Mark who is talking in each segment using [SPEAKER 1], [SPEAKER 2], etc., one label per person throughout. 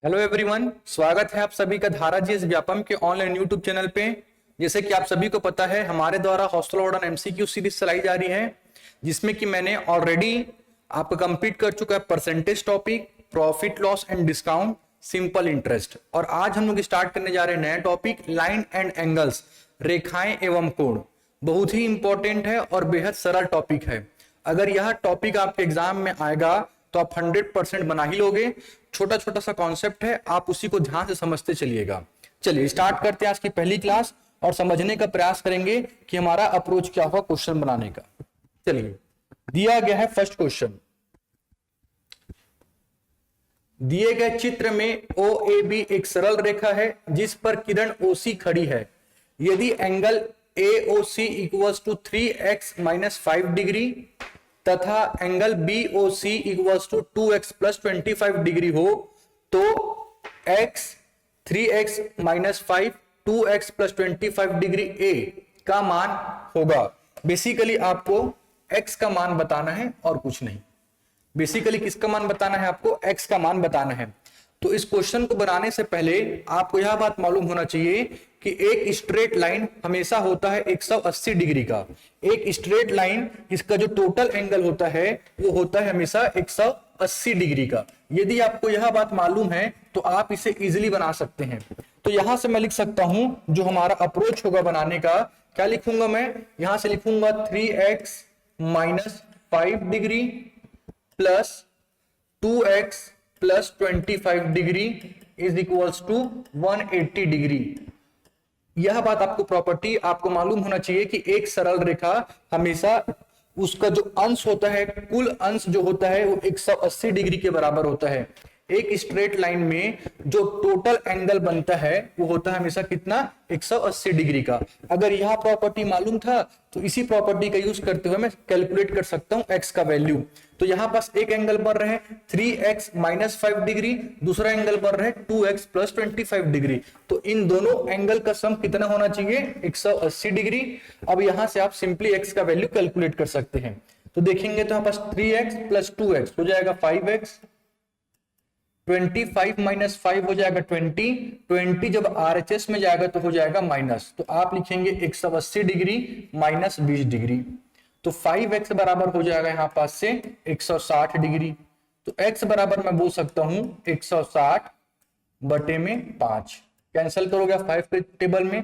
[SPEAKER 1] Hello everyone, स्वागत है आप सभी का धारा जीएस व्यापम के ऑनलाइन यूट्यूब चैनल पे। जैसे कि आप सभी को पता है, हमारे द्वारा हॉस्टल वार्डन एमसीक्यू सीरीज चलाई जा रही है, जिसमें कि मैंने ऑलरेडी आपको कंप्लीट कर चुका है percentage topic, profit loss and discount, simple interest. और आज हम लोग स्टार्ट करने जा रहे हैं नया टॉपिक, लाइन एंड एंगल्स, रेखाएं एवं कोण। बहुत ही इंपॉर्टेंट है और बेहद सरल टॉपिक है। अगर यह टॉपिक आपके एग्जाम में आएगा तो आप 100% बना ही लोगे। छोटा छोटा सा कॉन्सेप्ट है, आप उसी को ध्यान से समझते चलिएगा। चलिए स्टार्ट करते हैं आज की पहली क्लास और समझने का प्रयास करेंगे कि हमारा अप्रोच क्या होगा क्वेश्चन बनाने का। चलिए, दिया गया है फर्स्ट क्वेश्चन। दिए गए चित्र में ओ ए बी एक सरल रेखा है जिस पर किरण ओसी खड़ी है। यदि angle AOC equals to 3x minus 5 degree तथा angle BOC equals to 2x plus 25 degree हो तो x 3x minus 5 2x plus 25 degree A का मान होगा। बेसिकली आपको x का मान बताना है और कुछ नहीं। बेसिकली किसका मान बताना है? आपको x का मान बताना है। तो इस क्वेश्चन को बनाने से पहले आपको यह बात मालूम होना चाहिए कि एक स्ट्रेट लाइन हमेशा होता है 180 डिग्री का। एक स्ट्रेट लाइन, इसका जो टोटल एंगल होता है वो होता है हमेशा 180 डिग्री का। यदि आपको यह बात मालूम है तो आप इसे इजीली बना सकते हैं। तो यहां से मैं लिख सकता हूं जो हमारा अप्रोच होगा बनाने का, क्या लिखूंगा मैं? यहां से लिखूंगा 3x minus 5 degree plus 2x plus 25 degree is equals to 180 degree. यह बात आपको प्रॉपर्टी आपको मालूम होना चाहिए कि एक सरल रेखा हमेशा उसका जो अंश होता है, कुल अंश जो होता है वो 180 डिग्री के बराबर होता है। एक स्ट्रेट लाइन में जो टोटल एंगल बनता है वो होता है हमेशा कितना? 180 डिग्री का। अगर यह प्रॉपर्टी मालूम था तो इसी प्रॉपर्टी का यूज करते हुए मैं कैलकुलेट कर सकता हूं x का वैल्यू। तो यहां पास एक एंगल बन रहे हैं 3x माइनस 5 डिग्री, दूसरा एंगल बन रहे हैं 2x प्लस 25 डिग्री। तो इन दोनों एंगल का सम कितना होना चाहिए? 180 डिग्री। अब यहां से आप सिंपली x का वैल्यू कैलकुलेट कर सकते हैं। तो देखेंगे तो यहां पास 3x प्लस 2x हो जाएगा 5x, 25 माइनस 5 हो जाएगा 20 जब RHS में जाएगा तो हो जाएगा माइनस। तो आप लिखेंगे 180 डिग्री माइनस 20 डिग्री। तो 5x बराबर हो जाएगा यहां पास से 160 डिग्री। तो x बराबर मैं बोल सकता हूं 160 बटे में 5। कैंसिल करोगे 5 के टेबल में,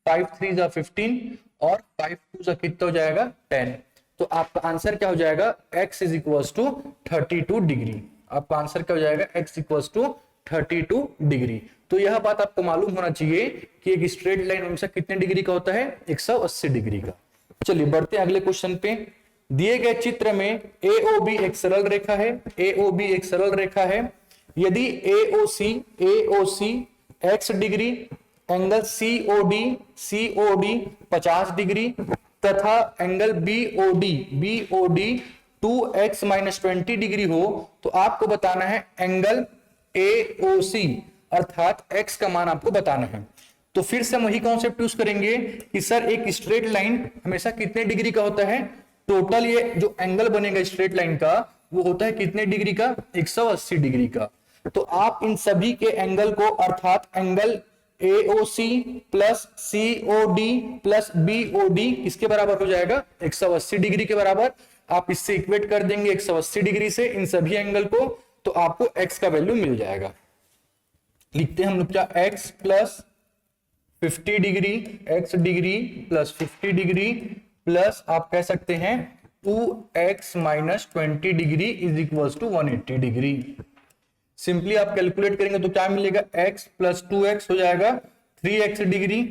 [SPEAKER 1] 5 3 जा 15 और 5 2 जा कितना हो जाएगा 10। तो आपका आंसर क्या हो जाएगा? x is equals to 32 degree. आपका आंसर क्या हो जाएगा? x equals to 32 degree. तो यह बात आपको मालूम होना चाहिए कि एक स्ट्रेट लाइन हमेशा कितने डिग्री का होता है? 180 डिग्री का। चलिए बढ़ते हैं अगले क्वेश्चन पे। दिए गए चित्र में AOB एक सरल रेखा है। AOB एक सरल रेखा है। यदि AOC x degree, angle COD 50 degree तथा angle BOD 2x minus 20 degree हो तो आपको बताना है एंगल AOC अर्थात x का मान आपको बताना है। तो फिर से हम वही कॉन्सेप्ट यूज करेंगे कि सर एक स्ट्रेट लाइन हमेशा कितने डिग्री का होता है? टोटल ये जो एंगल बनेगा स्ट्रेट लाइन का वो होता है कितने डिग्री का? 180 डिग्री का। तो आप इन सभी के एंगल को अर्थात angle AOC plus COD plus BOD किसके बराबर हो जाएगा? 180 डिग्री के बराबर। आप इससे इक्वेट कर देंगे 180 डिग्री से इन सभी एंगल को, तो आपको x का वैल्यू मिल जाएगा। लिखते हैं हम लोग क्या? x plus 50 degree, x degree plus 50 degree plus आप कह सकते हैं 2x minus 20 degree is equals to 180 degree. Simply आप कैलकुलेट करेंगे तो क्या मिलेगा? x प्लस 2x हो जाएगा 3x डिग्री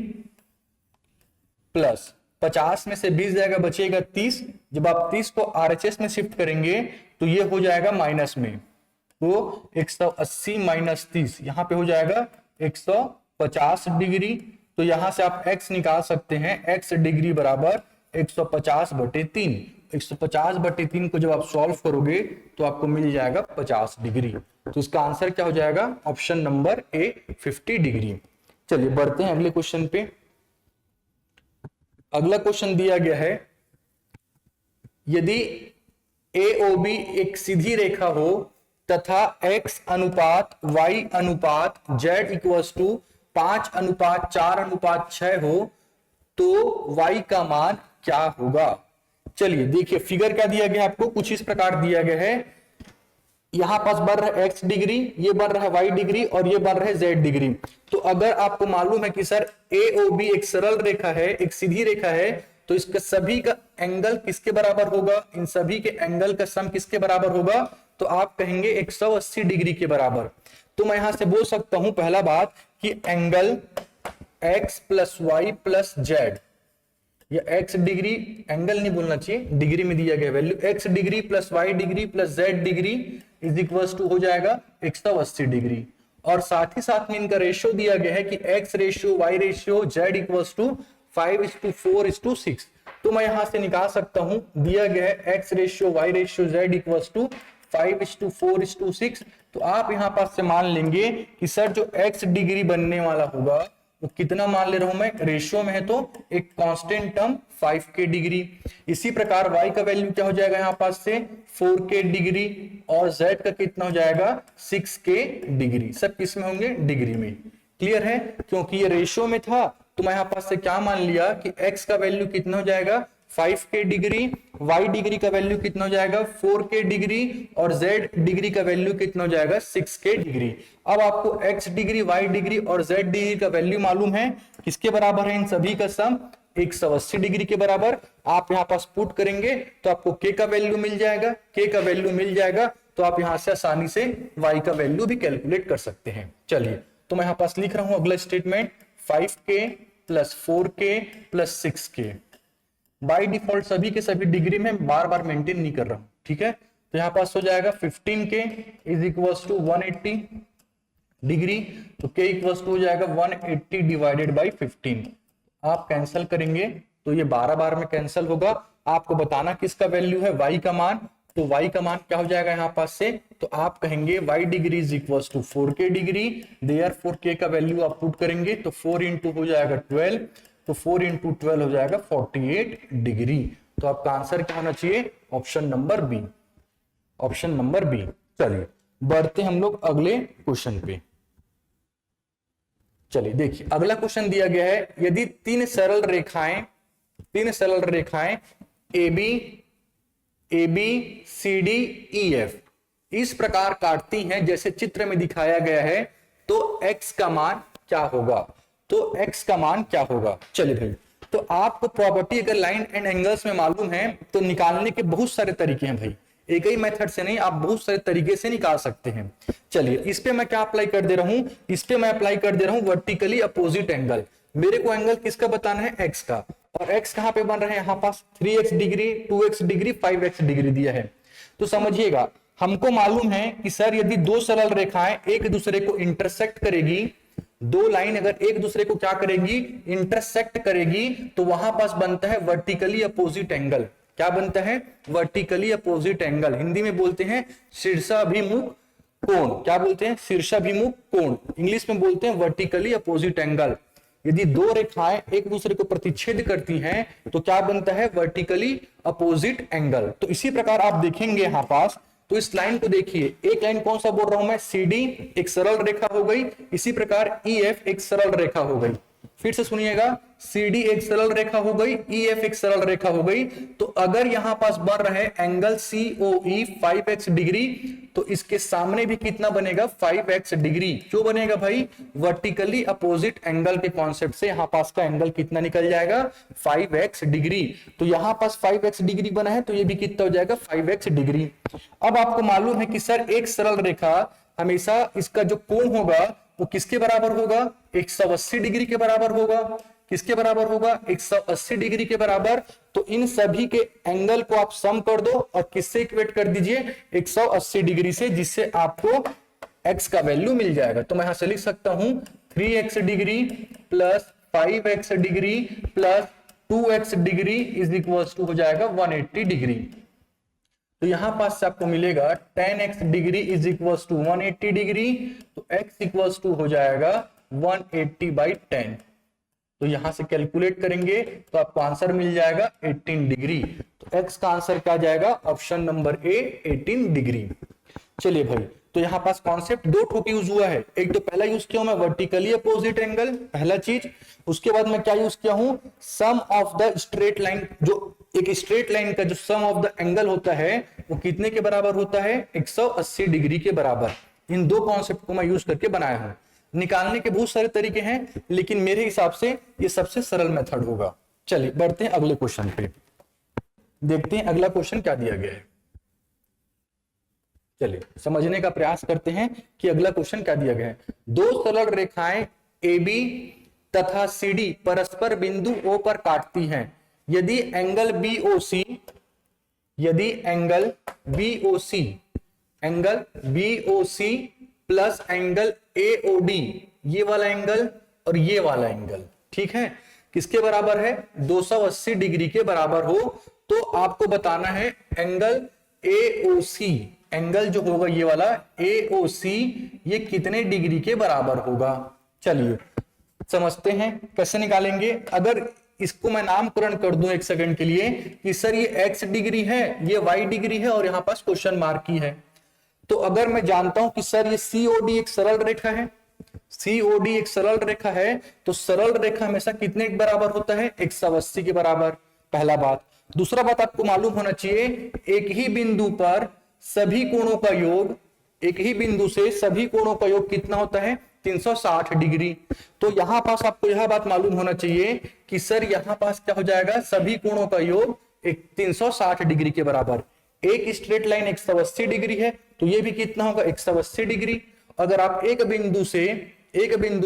[SPEAKER 1] प्लस 50 में से 20 जाएगा, बचेगा 30। जब आप 30 को RHS में शिफ्ट करेंगे तो ये हो जाएगा माइनस में। तो 180 माइनस 30 यहां पे हो जाएगा 150 डिग्री। तो यहां से आप x निकाल सकते हैं। x डिग्री बराबर 150 बटे 3। 150 बटे 3 को जब आप सॉल्व करोगे तो आपको मिल जाएगा 50 डिग्री। तो इसका आंसर क्या हो जाएगा? Option number A 50 degree. चलिए बढ़ते हैं अगले क्वेश्चन पे। अगला क्वेश्चन दिया गया है, यदि AOB एक सीधी रेखा हो तथा x अनुपात y अनुपात z इक्वल्स टू 5:4:6 हो तो y का मान क्या होगा। चलिए देखिए फिगर क्या दिया गया है आपको, कुछ इस प्रकार दिया गया है। यहां पास बढ़ रहा है x डिग्री, ये बढ़ रहा है y डिग्री और ये बढ़ रहा है z डिग्री। तो अगर आपको मालूम है कि सर AOB एक सरल रेखा है, एक सीधी रेखा है, तो इसका सभी का एंगल किसके बराबर होगा, इन सभी के एंगल का सम किसके बराबर होगा, तो आप कहेंगे 180 डिग्री के बराबर। तो मैं यहां से बोल सकता हूं पहला बात कि angle x plus Y plus Z, या x डिग्री, एंगल नहीं बोलना चाहिए, डिग्री में दिया गया value, x degree plus y degree plus z degree is equals to हो जाएगा 180 डिग्री। और साथ ही साथ में इनका रेशियो दिया गया है कि x ratio y ratio z equals to 5:4:6। तो मैं यहां से निकाल सकता हूं, दिया गया है x ratio y ratio z equals to 5:4:6। तो आप यहां पास से मान लेंगे कि सर जो x डिग्री बनने वाला होगा वो कितना मान ले रहा हूं मैं, रेशियो में है तो एक कांस्टेंट टर्म 5k डिग्री। इसी प्रकार y का वैल्यू क्या हो जाएगा यहां पास से 4k डिग्री और z का कितना हो जाएगा 6k डिग्री। सब किस में होंगे, डिग्री में। क्लियर है, क्योंकि ये रेशियो में था तो मैं यहां पास से क्या मान लिया कि x का वैल्यू कितना हो जाएगा 5k डिग्री, y डिग्री का वैल्यू कितना हो जाएगा 4k डिग्री और z डिग्री का वैल्यू कितना हो जाएगा 6k डिग्री। अब आपको x डिग्री, y डिग्री और z डिग्री का वैल्यू मालूम है, किसके बराबर है इन सभी का सम 180 डिग्री के बराबर। आप यहां पास पुट करेंगे तो आपको k का वैल्यू मिल जाएगा, k का वैल्यू मिल जाएगा तो आप यहां से आसानी से y का वैल्यू भी कैलकुलेट कर सकते हैं। चलिए तो मैं यहां पास लिख रहा हूं अगला statement 5k plus 4k plus 6k। By default सभी के सभी डिग्री में बार बार मेंटेन नहीं कर रहा हूं, ठीक है। तो यहां पास हो जाएगा 15k is equals to 180 degree, तो k इक्वल्स टू हो जाएगा 180 डिवाइडेड बाय 15। आप कैंसिल करेंगे तो ये 12 बार में कैंसिल होगा। आपको बताना किसका वैल्यू है, y का मान, तो y का मान क्या हो जाएगा यहां पास से, तो आप कहेंगे y degree is equals to 4k degree, therefore k का वैल्यू आप पुट करेंगे तो 4 इंटू हो जाएगा 12, तो 4 इंटू 12 हो जाएगा 48 डिग्री। तो आपका आंसर क्या होना चाहिए, option number B, option number B. चलिए बढ़ते हम लोग अगले क्वेश्चन पे। चलिए देखिए अगला क्वेश्चन दिया गया है, यदि तीन सरल रेखाएं AB CD EF इस प्रकार काटती हैं जैसे चित्र में दिखाया गया है, तो x का मान क्या होगा, तो x का मान क्या होगा। चलिए भाई, तो आपको प्रॉपर्टी अगर लाइन एंड एंगल्स में मालूम है तो निकालने के बहुत सारे तरीके हैं भाई, एक ही मेथड से नहीं, आप बहुत सारे तरीके से निकाल सकते हैं। चलिए इस पे मैं क्या अप्लाई कर दे रहा हूं, इस पे मैं अप्लाई कर दे रहा हूं वर्टिकली अपोजिट एंगल। मेरे को एंगल किसका बताना है, x का, और x कहां पे बन रहे हैं, यहां पास 3x degree, 2x degree, 5x degree दिया है। तो समझिएगा हमको मालूम है कि सर यदि दो सरल रेखाएं एक दूसरे को इंटरसेक्ट करेगी, दो लाइन अगर एक दूसरे को क्या करेगी, इंटरसेक्ट करेगी, तो वहां पास बनता है वर्टिकली अपोजिट एंगल। क्या बनता है, वर्टिकली अपोजिट एंगल। हिंदी में बोलते हैं शीर्षाभिमुख कोण, क्या बोलते हैं, शीर्षाभिमुख कोण, इंग्लिश में बोलते हैं वर्टिकली अपोजिट एंगल। यदि दो रेखाएं एक दूसरे को प्रतिच्छेद करती हैं तो क्या बनता है, वर्टिकली अपोजिट एंगल। तो इसी प्रकार आप देखेंगे यहां पास, तो इस लाइन को देखिए, एक लाइन कौन सा बोल रहा हूं मैं, CD एक सरल रेखा हो गई, इसी प्रकार EF एक सरल रेखा हो गई। फिर से सुनिएगा, CD एक सरल रेखा हो गई, EF एक सरल रेखा हो गई। तो अगर यहां पास बढ़ रहा है एंगल COE 5x डिग्री, तो इसके सामने भी कितना बनेगा, 5x डिग्री। क्यों बनेगा भाई, वर्टिकली अपोजिट एंगल के कॉन्सेप्ट से यहां पास का एंगल कितना निकल जाएगा, 5x डिग्री। तो यहां पास 5x डिग्री बना है तो ये भी कितना हो जाएगा, 5x डिग्री। अब आपको मालूम है कि सर एक सरल रेखा हमेशा इसका जो कोण होगा वो किसके बराबर होगा, 180 डिग्री के बराबर होगा। किसके बराबर होगा, 180 डिग्री के बराबर। तो इन सभी के एंगल को आप सम कर दो और किससे इक्वेट कर दीजिए, 180 डिग्री से, जिससे आपको x का वैल्यू मिल जाएगा। तो मैं यहां से लिख सकता हूं 3x degree plus 5x degree plus 2x degree is equal to हो जाएगा 180 डिग्री। तो यहां पास से आपको मिलेगा 10x degree is equal to 180 degree, तो x इक्वल टू हो जाएगा 180/10। तो यहां से कैलकुलेट करेंगे तो आपको आंसर मिल जाएगा 18 डिग्री। तो x का आंसर क्या जाएगा, ऑप्शन नंबर ए 18 डिग्री। चलिए भाई, तो यहाँ पास कॉन्सेप्ट दो ठोक यूज हुआ है। एक तो पहला यूज किया हूं मैं वर्टिकली अपोजिट एंगल, पहला चीज। उसके बाद मैं क्या यूज किया हूं, सम ऑफ द स्ट्रेट लाइन। जो एक स्ट्रेट लाइन का जो सम ऑफ द एंगल होता है वो कितने के बराबर होता है, 180 डिग्री के बराबर। इन दो कॉन्सेप्ट को मैं यूज करके बनाया हूं। निकालने के बहुत सारे तरीके हैं, लेकिन मेरे हिसाब से ये सबसे सरल मेथड होगा। चलिए बढ़ते हैं अगले क्वेश्चन पे, देखते हैं अगला क्वेश्चन क्या दिया गया है। चलिए समझने का प्रयास करते हैं कि अगला क्वेश्चन क्या दिया गया है। दो सरल रेखाएं AB तथा CD परस्पर बिंदु O पर काटती हैं। यदि angle BOC plus angle AOD, ये वाला एंगल और ये वाला एंगल, ठीक है, किसके बराबर है, 280 डिग्री के बराबर हो, तो आपको बताना है एंगल AOC, एंगल जो होगा ये वाला AOC, ये कितने डिग्री के बराबर होगा। चलिए समझते हैं कैसे निकालेंगे। अगर इसको मैं नामकरण कर दूं एक सेकंड के लिए कि सर ये x डिग्री है, ये y डिग्री है और यहां पास क्वेश्चन मार्क की है, तो अगर मैं जानता हूं कि सर ये COD एक सरल रेखा है, COD एक सरल रेखा है, तो सरल रेखा हमेशा कितने के बराबर होता है, 180 के बराबर, पहला बात। दूसरा बात आपको मालूम होना चाहिए, एक ही बिंदु पर सभी कोणों का योग, एक ही बिंदु से सभी कोणों का योग कितना होता है, 360 डिग्री। तो यहां पास आपको यह बात मालूम होना चाहिए कि सर यहां पास क्या हो जाएगा, सभी कोणों का योग 360 डिग्री के बराबर। एक स्ट्रेट लाइन 180 डिग्री है, तो ये भी कितना होगा, 180 डिग्री। अगर आप एक बिंदु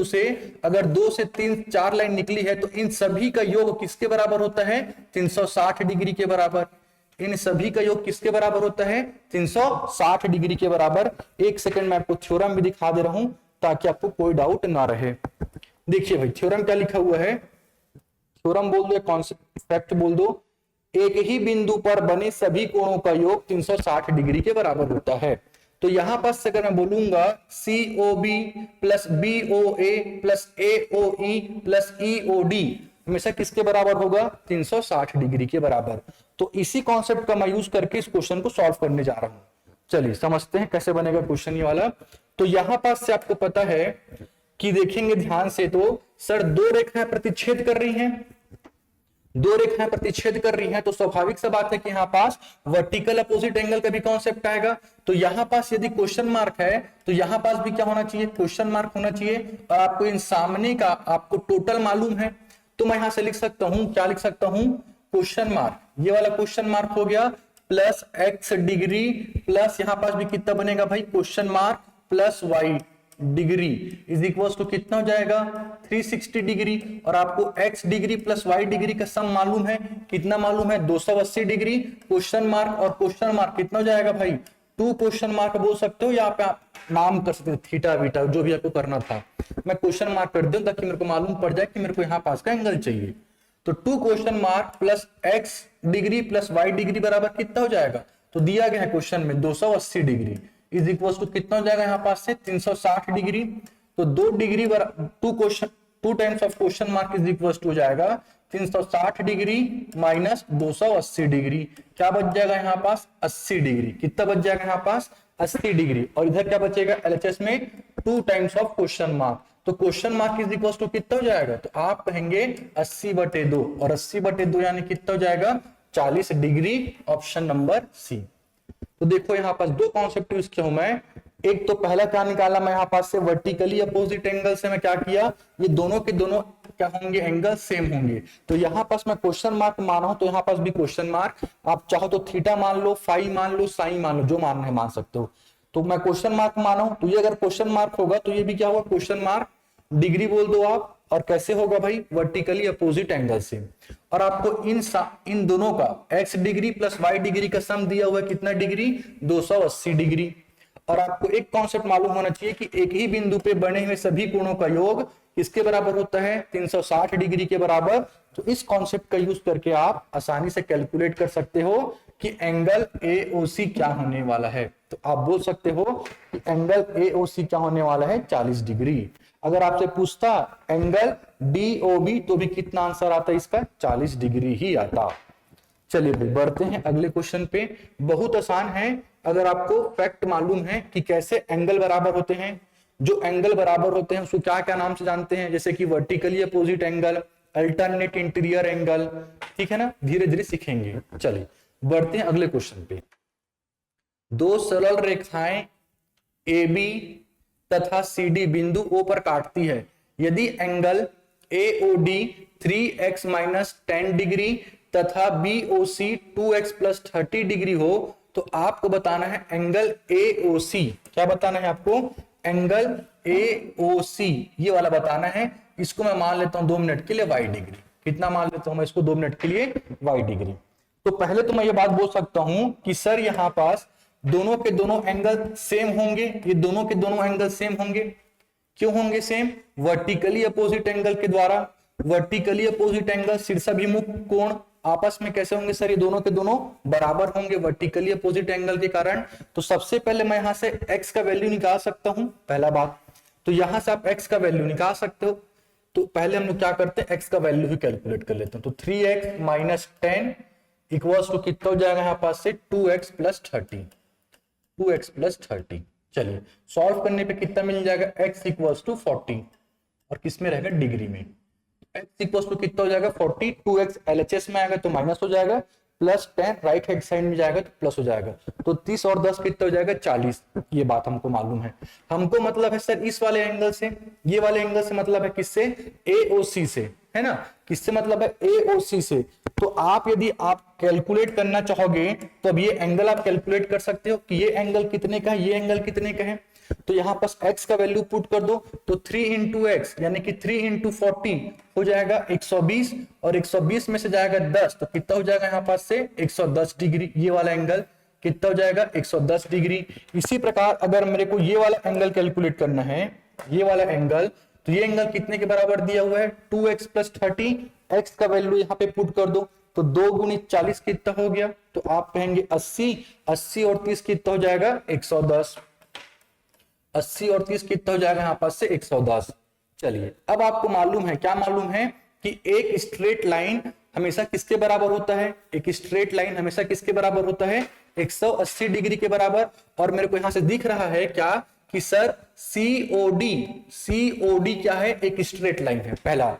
[SPEAKER 1] से अगर 2 से 3 4 लाइन निकली है, तो इन सभी का योग किसके बराबर होता है, 360 डिग्री के बराबर। इन सभी का योग किसके बराबर होता है, 360 डिग्री के बराबर। एक सेकंड में आपको थ्योरम भी दिखा दे रहा हूं ताकि आपको कोई डाउट ना रहे। देखिए भाई थ्योरम क्या लिखा हुआ है, थ्योरम बोल दो, कॉन्सेप्ट फैक्ट बोल दो, एक ही बिंदु पर बने सभी कोणों का योग 360 डिग्री के बराबर होता है। तो यहां पास अगर मैं बोलूंगा COB plus BOA plus AOE plus EOD हमेशा किसके बराबर होगा, 360 डिग्री के बराबर। तो इसी कॉन्सेप्ट का मैं यूज करके इस क्वेश्चन को सॉल्व करने जा रहा हूं। चलिए समझते हैं कैसे बनेगा क्वेश्चन ये वाला। तो यहां पास से आपको पता है कि देखेंगे ध्यान से, तो सर दो रेखाएं प्रतिच्छेद कर रही हैं, दो रेखाएं प्रतिच्छेद कर रही हैं, तो स्वाभाविक सा बात है कि यहां पास वर्टिकल अपोजिट एंगल का भी कॉन्सेप्ट आएगा। तो यहां पास यदि क्वेश्चन मार्क है, तो यहां पास भी क्या होना चाहिए, क्वेश्चन मार्क होना चाहिए। और आपको इन सामने का आपको टोटल मालूम है, तो मैं यहां से लिख सकता हूं, क्या लिख सकता हूं, क्वेश्चन मार्क, ये वाला क्वेश्चन मार्क हो गया प्लस x डिग्री प्लस यहां पास भी कितना बनेगा भाई, question mark plus y degree is equal to कितना हो जाएगा, 360 डिग्री। और आपको x degree plus y degree का सम मालूम है, कितना मालूम है, 280 डिग्री। क्वेश्चन मार्क और क्वेश्चन मार्क कितना हो जाएगा भाई, 2 क्वेश्चन मार्क बोल सकते हो, यहाँ पे आप नाम कर सकते हो थीटा बीटा, जो भी आपको करना था। मैं क्वेश्चन मार्क कर दूं ताकि मेरे को मालूम पड़ जाए कि मेरे को यहाँ पास का एंगल चाहिए। तो 2 question mark plus x degree plus y degree बराबर कितना हो जाएगा, तो दिया गया है क्वेश्चन में 280 डिग्री इज इक्वल टू कितना हो जाएगा यहाँ पास से 360 डिग्री। तो 2 degree 2 times of question mark is equal to हो जाएगा 360 डिग्री माइनस 280 डिग्री, क्या बच जाएगा यहाँ पास 80 डिग्री। कितना बच जाएगा यहाँ पास 80 डिग्री। और इधर क्या बचेगा LHS में 2 टाइम्स ऑफ क्वेश्चन मार्क। तो question mark is equal to कितना हो जाएगा, तो आप कहेंगे 80/2 और 80/2 यानी कितना हो जाएगा 40 डिग्री, ऑप्शन नंबर सी। तो देखो यहाँ पास 2 कॉन्सेप्ट यूज किया हूं मैं। एक तो पहला क्या निकाला मैं यहाँ पास से, वर्टिकली अपोजिट एंगल से मैं क्या किया, ये दोनों के दोनों क्या होंगे, एंगल सेम होंगे। तो यहाँ पास मैं क्वेश्चन मार्क माना हूं, तो यहाँ पास भी क्वेश्चन मार्क, आप चाहो तो थीटा मान लो, फाई मान लो, साइन मान लो, जो मानना है मान सकते हो। तो मैं क्वेश्चन मार्क माना हूं, तो ये अगर क्वेश्चन मार्क होगा तो ये भी क्या होगा, क्वेश्चन मार्क डिग्री बोल दो आप। और कैसे होगा भाई, वर्टिकली अपोजिट एंगल से। और आपको इन दोनों का x degree plus y degree का सम दिया हुआ है कितना डिग्री, 280 डिग्री। और आपको एक कॉन्सेप्ट मालूम होना चाहिए कि एक ही बिंदु पे बने हुए सभी कोणों का योग किसके बराबर होता है, 360 डिग्री के बराबर। तो इस कॉन्सेप्ट का यूज करके आप आसानी से कैलकुलेट कर सकते हो कि एंगल AOC क्या होने वाला है। तो आप बोल सकते हो कि एंगल AOC क्या होने वाला है, 40 डिग्री। अगर आपसे पूछता एंगल DOB तो भी कितना आंसर आता है इसका, 40 डिग्री ही आता। चलिए भाई बढ़ते हैं अगले क्वेश्चन पे। बहुत आसान है, अगर आपको फैक्ट मालूम है कि कैसे एंगल बराबर होते हैं। जो एंगल बराबर होते हैं उसको क्या क्या नाम से जानते हैं, जैसे कि vertically opposite angle, alternate interior angle, ठीक है ना, धीरे धीरे सीखेंगे। चलिए बढ़ते हैं अगले क्वेश्चन पे। दो सरल रेखाएं ए बी तथा सी डी बिंदु ओ पर काटती है। यदि angle A O D 3x minus 10 degree तथा B O C 2x plus 30 degree हो तो आपको बताना है एंगल ए ओ सी। क्या बताना है आपको? एंगल ए ओ सी ये वाला बताना है। इसको मैं मान लेता हूं 2 मिनट के लिए y डिग्री। कितना मान लेता हूं मैं इसको 2 मिनट के लिए? y degree. तो पहले तो मैं ये बात बोल सकता हूं कि सर यहां पास दोनों के दोनों एंगल सेम होंगे। ये दोनों के दोनों एंगल सेम होंगे। क्यों होंगे सेम? वर्टिकली अपोजिट एंगल के द्वारा। वर्टिकली अपोजिट एंगल शीर्षाभिमुख कोण आपस में कैसे होंगे सर? ये दोनों के दोनों बराबर होंगे वर्टिकली अपोजिट एंगल के कारण। तो सबसे पहले मैं यहां से x का वैल्यू निकाल सकता हूं, पहला बात। तो यहां से आप x का वैल्यू निकाल सकते हो। तो पहले हम लोग क्या करते हैं, x का वैल्यू ही कैलकुलेट कर लेते हैं। तो 3x माइनस 10 इक्वल्स टू कितना हो जाएगा यहां पास से 2x प्लस 30। 2x plus 30। चलिए सॉल्व करने पे कितना मिल जाएगा? x इक्वल्स टू 40 और किस में रहेगा? डिग्री में। x इक्वल्स टू कितना हो जाएगा? 40। 2x LHS में आएगा तो माइनस हो जाएगा, प्लस 10 राइट हैंड साइड में जाएगा तो प्लस हो जाएगा। तो 30 और 10 कितना हो जाएगा? 40। ये बात हमको मालूम है। हमको मतलब है सर इस वाले एंगल से, ये वाले एंगल से मतलब है किससे? AOC से, है ना। किससे मतलब है? AOC से। तो आप यदि आप कैलकुलेट करना चाहोगे तो अब ये एंगल आप कैलकुलेट कर सकते हो कि ये एंगल कितने का है, ये एंगल कितने का है। तो यहां पास x का वैल्यू पुट कर दो तो 3 इंटू एक्स यानी कि 3 इंटू 40 हो जाएगा 120 और 120 में से जाएगा 10 तो कितना हो जाएगा यहां पास से 110 डिग्री। ये वाला एंगल कितना हो जाएगा? 110 डिग्री। इसी प्रकार अगर मेरे को ये वाला एंगल कैलकुलेट करना है, ये वाला एंगल, तो ये एंगल कितने के बराबर दिया हुआ है? 2x plus 30। x का वैल्यू यहाँ पे पुट कर दो तो 2 गुणित 40 कितना हो गया? तो आप कहेंगे 80। 80 और 30 कितना हो जाएगा? 110। 80 और 30 कितना हो जाएगा यहां पास से? 110। चलिए अब आपको मालूम है, क्या मालूम है कि एक स्ट्रेट लाइन हमेशा किसके बराबर होता है? एक स्ट्रेट लाइन हमेशा किसके बराबर होता है? 180 डिग्री के बराबर। और मेरे को यहां से दिख रहा है क्या कि सर COD क्या है? एक स्ट्रेट लाइन है पहला।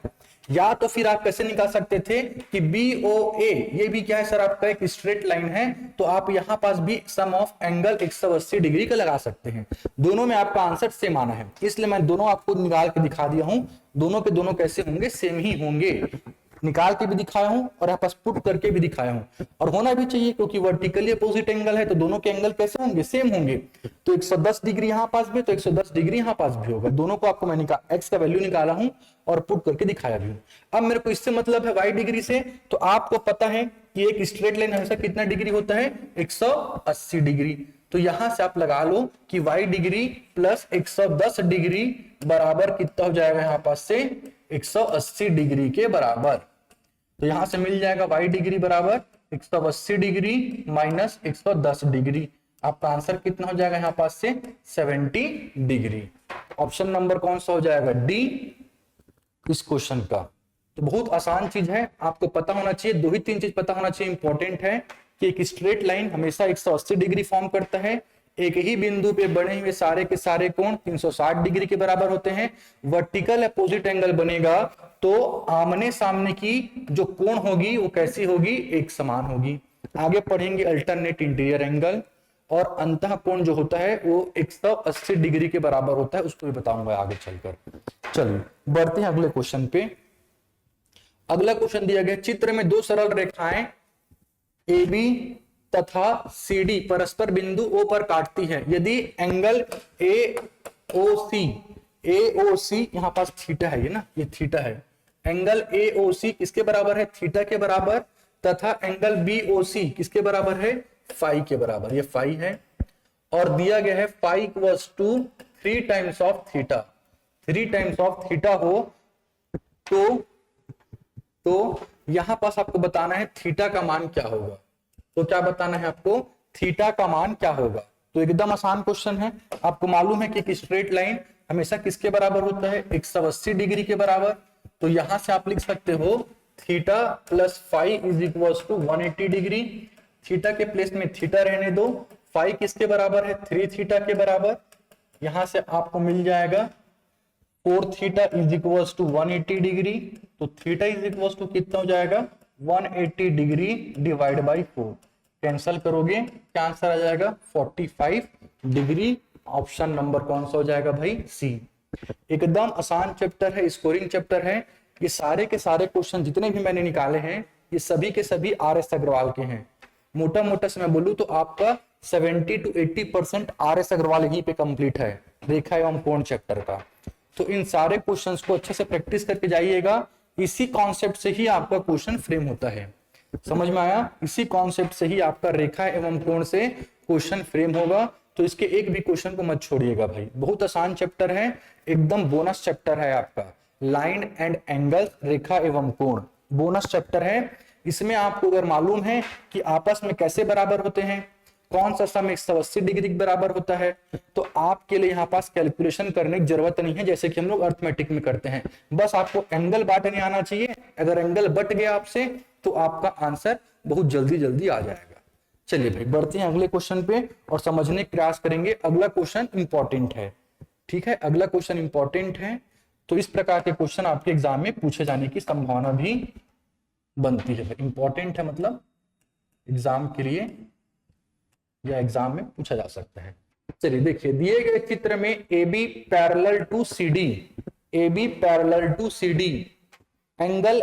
[SPEAKER 1] या तो फिर आप कैसे निकाल सकते थे कि BOA ये भी क्या है सर? आपका एक स्ट्रेट लाइन है। तो आप यहां पास भी सम ऑफ एंगल 180 डिग्री का लगा सकते हैं। दोनों में आपका आंसर सेम आना है, इसलिए मैं दोनों आपको निकाल के दिखा दिया हूं। दोनों के दोनों कैसे होंगे? सेम ही होंगे। निकाल के भी दिखाया हूं और यहाँ पास पुट करके भी दिखाया हूं। और होना भी चाहिए क्योंकि वर्टिकली अपोजिट एंगल है तो दोनों के एंगल कैसे होंगे? सेम होंगे। तो 110 डिग्री यहां पास भी तो 110 डिग्री यहां पास भी होगा। दोनों को आपको मैं x का वैल्यू निकाला हूं और पुट करके दिखाया भी हूं। अब मेरे को इससे मतलब है y डिग्री से। तो आपको पता है कि एक स्ट्रेट लाइन हमेशा कितना डिग्री होता है? 180 डिग्री। तो यहां से आप लगा लो कि y डिग्री प्लस 110 डिग्री बराबर कितना हो जाएगा यहां पास से? 180 डिग्री के बराबर। तो यहां से मिल जाएगा y डिग्री बराबर 180 डिग्री माइनस 110 डिग्री। आपका आंसर कितना हो जाएगा यहां पास से? 70 डिग्री। ऑप्शन नंबर कौन सा हो जाएगा? डी इस क्वेश्चन का। तो बहुत आसान चीज है, आपको पता होना चाहिए। 2 ही 3 चीज पता होना चाहिए, इंपॉर्टेंट है कि एक स्ट्रेट लाइन हमेशा 180 डिग्री फॉर्म करता है। एक ही बिंदु पे बने हुए सारे के सारे कोण 360 डिग्री के बराबर होते हैं। वर्टिकल अपोजिट एंगल बनेगा तो आमने सामने की जो कोण होगी वो कैसी होगी? एक समान होगी। आगे पढ़ेंगे अल्टरनेट इंटीरियर एंगल और अंतः कोण जो होता है वो 180 डिग्री के बराबर होता है, उसको भी बताऊंगा आगे चलकर। चलिए बढ़ते हैं अगले क्वेश्चन पे। अगला क्वेश्चन दिया गया, चित्र में 2 सरल रेखाएं AB तथा CD परस्पर बिंदु O पर काटती है। यदि एंगल AOC यहां पास थीटा है, ये ना, ये थीटा है। एंगल AOC किसके बराबर है? थीटा के बराबर। तथा एंगल BOC किसके बराबर है? फाई के बराबर। ये फाई है और दिया गया है phi equals to 3 times of theta. 3 times of theta हो तो यहां पास आपको बताना है थीटा का मान क्या होगा। तो क्या बताना है आपको? थीटा का मान क्या होगा। तो एकदम आसान क्वेश्चन है। आपको मालूम है कि एक स्ट्रेट लाइन हमेशा किसके बराबर होता है? 180 डिग्री के बराबर। तो यहां से आप लिख सकते हो theta plus five is equal to 180 degree. Theta के प्लेस में थीटा रहने दो, फाइव किसके बराबर है, 3 थीटा के बराबर। यहां से आपको मिल जाएगा 4 theta is equal to 180 degree. तो थीटा इज इक्वल टू कितना हो जाएगा, 180 डिग्री डिवाइड बाई 4। कैंसल करोगे क्या आंसर आ जाएगा, 45 डिग्री। ऑप्शन नंबर कौन सा हो जाएगा भाई, सी। एकदम आसान चैप्टर है, स्कोरिंग चैप्टर है। ये सारे के सारे क्वेश्चन जितने भी मैंने निकाले हैं ये सभी के सभी RS अग्रवाल के हैं। मोटा मोटा से मैं बोलूं तो आपका 70 to 80% RS अग्रवाल यहीं पे कंप्लीट है, रेखा एवं कोण चैप्टर का। तो इन सारे क्वेश्चंस को अच्छे से प्रैक्टिस करके जाइएगा। इसी कॉन्सेप्ट से ही आपका क्वेश्चन फ्रेम होता है, समझ में आया। इसी कॉन्सेप्ट से ही आपका रेखा एवं कोण से क्वेश्चन फ्रेम होगा। तो इसके एक भी क्वेश्चन को मत छोड़िएगा भाई, बहुत आसान चैप्टर है, एकदम बोनस चैप्टर है आपका। लाइन एंड एंगल, रेखा एवं कोण बोनस चैप्टर है। इसमें आपको अगर मालूम है कि आपस में कैसे बराबर होते हैं, कौन सा सम 180 डिग्री के बराबर होता है, तो आपके लिए यहाँ पास कैलकुलेशन करने की जरूरत नहीं है, जैसे कि हम लोग अर्थमेटिक में करते हैं। बस आपको एंगल बांटने आना चाहिए। अगर एंगल बट गया आपसे तो आपका आंसर बहुत जल्दी जल्दी आ जाएगा। चलिए भाई बढ़ते हैं अगले क्वेश्चन पे और समझने का प्रयास करेंगे। अगला क्वेश्चन इंपॉर्टेंट है, ठीक है, अगला क्वेश्चन इंपॉर्टेंट है। तो इस प्रकार के क्वेश्चन आपके एग्जाम में पूछे जाने की संभावना भी बनती है। इंपॉर्टेंट है मतलब एग्जाम के लिए या एग्जाम में पूछा जा सकता है। चलिए देखिए, दिए गए चित्र में AB parallel to CD, AB parallel to CD, angle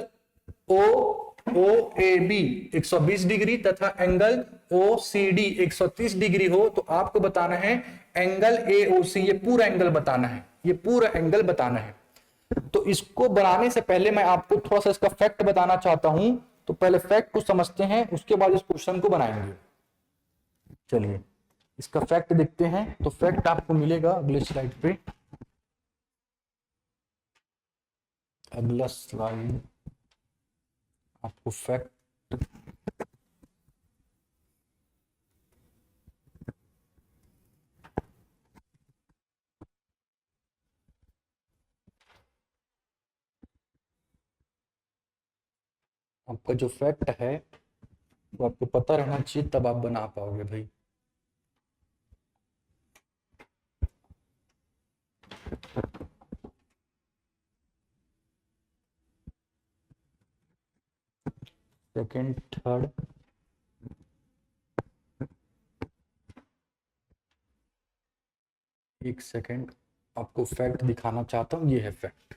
[SPEAKER 1] OAB 120 degree तथा एंगल OCD 130 डिग्री हो, तो आपको बताना है एंगल AOC, ये पूरा एंगल बताना है, ये पूरा एंगल बताना है। तो इसको बनाने से पहले मैं आपको थोड़ा सा इसका फैक्ट बताना चाहता हूं। तो पहले फैक्ट को समझते हैं, उसके बाद इस क्वेश्चन को बनाएंगे। चलिए इसका फैक्ट देखते हैं। तो फैक्ट आपको मिलेगा अगले स्लाइड पे, अगला स्लाइड आपको फैक्ट आपका जो फैक्ट है वो आपको पता रहना चाहिए, तब आप बना पाओगे भाई। सेकंड, थर्ड, एक सेकंड आपको फैक्ट दिखाना चाहता हूं, ये है फैक्ट।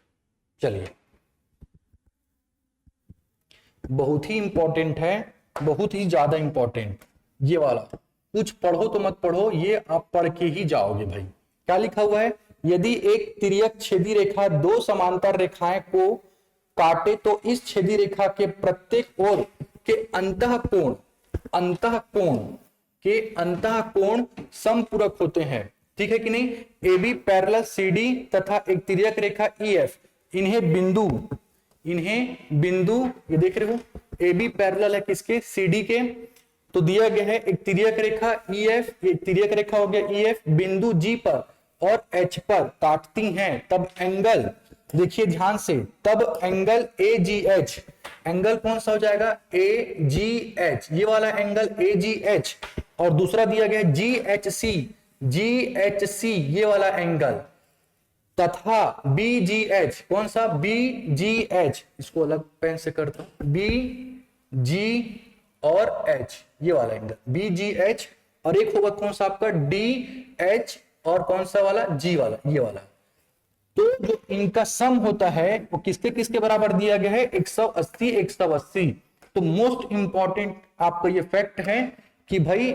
[SPEAKER 1] चलिए बहुत ही इंपॉर्टेंट है, बहुत ही ज्यादा इंपॉर्टेंट ये वाला। कुछ पढ़ो तो मत पढ़ो, ये आप पढ़ के ही जाओगे भाई। क्या लिखा हुआ है, यदि एक तिर्यक छेदी रेखा दो समांतर रेखाएं को काटे तो इस छेदी रेखा के प्रत्येक ओर के अंतःकोण समपूरक होते हैं, ठीक है कि नहीं। AB पैरेलल CD तथा एक तिर्यक रेखा EF, इन्हें बिंदु ये देख रहे हो, AB पैरेलल है किसके, CD के। तो दिया गया है एक तिर्यक रेखा EF, एक तिर्यक रेखा हो गया EF, बिंदु G पर और H पर काटती हैं, तब एंगल, देखिए ध्यान से, तब एंगल AGH, एंगल कौन सा हो जाएगा, AGH, ये वाला एंगल AGH, और दूसरा दिया गया है GHC, ये वाला एंगल, तथा BGH, कौन सा, BGH, इसको अलग पेन से करता हूं, BG और H, ये वाला एंगल BGH, और एक होगा कौन सा आपका DH, और कौन सा वाला, G वाला, ये वाला। तो जो इनका सम होता है वो किसके किसके बराबर दिया गया है, 180 180। तो मोस्ट इंपॉर्टेंट आपका ये फैक्ट है कि भाई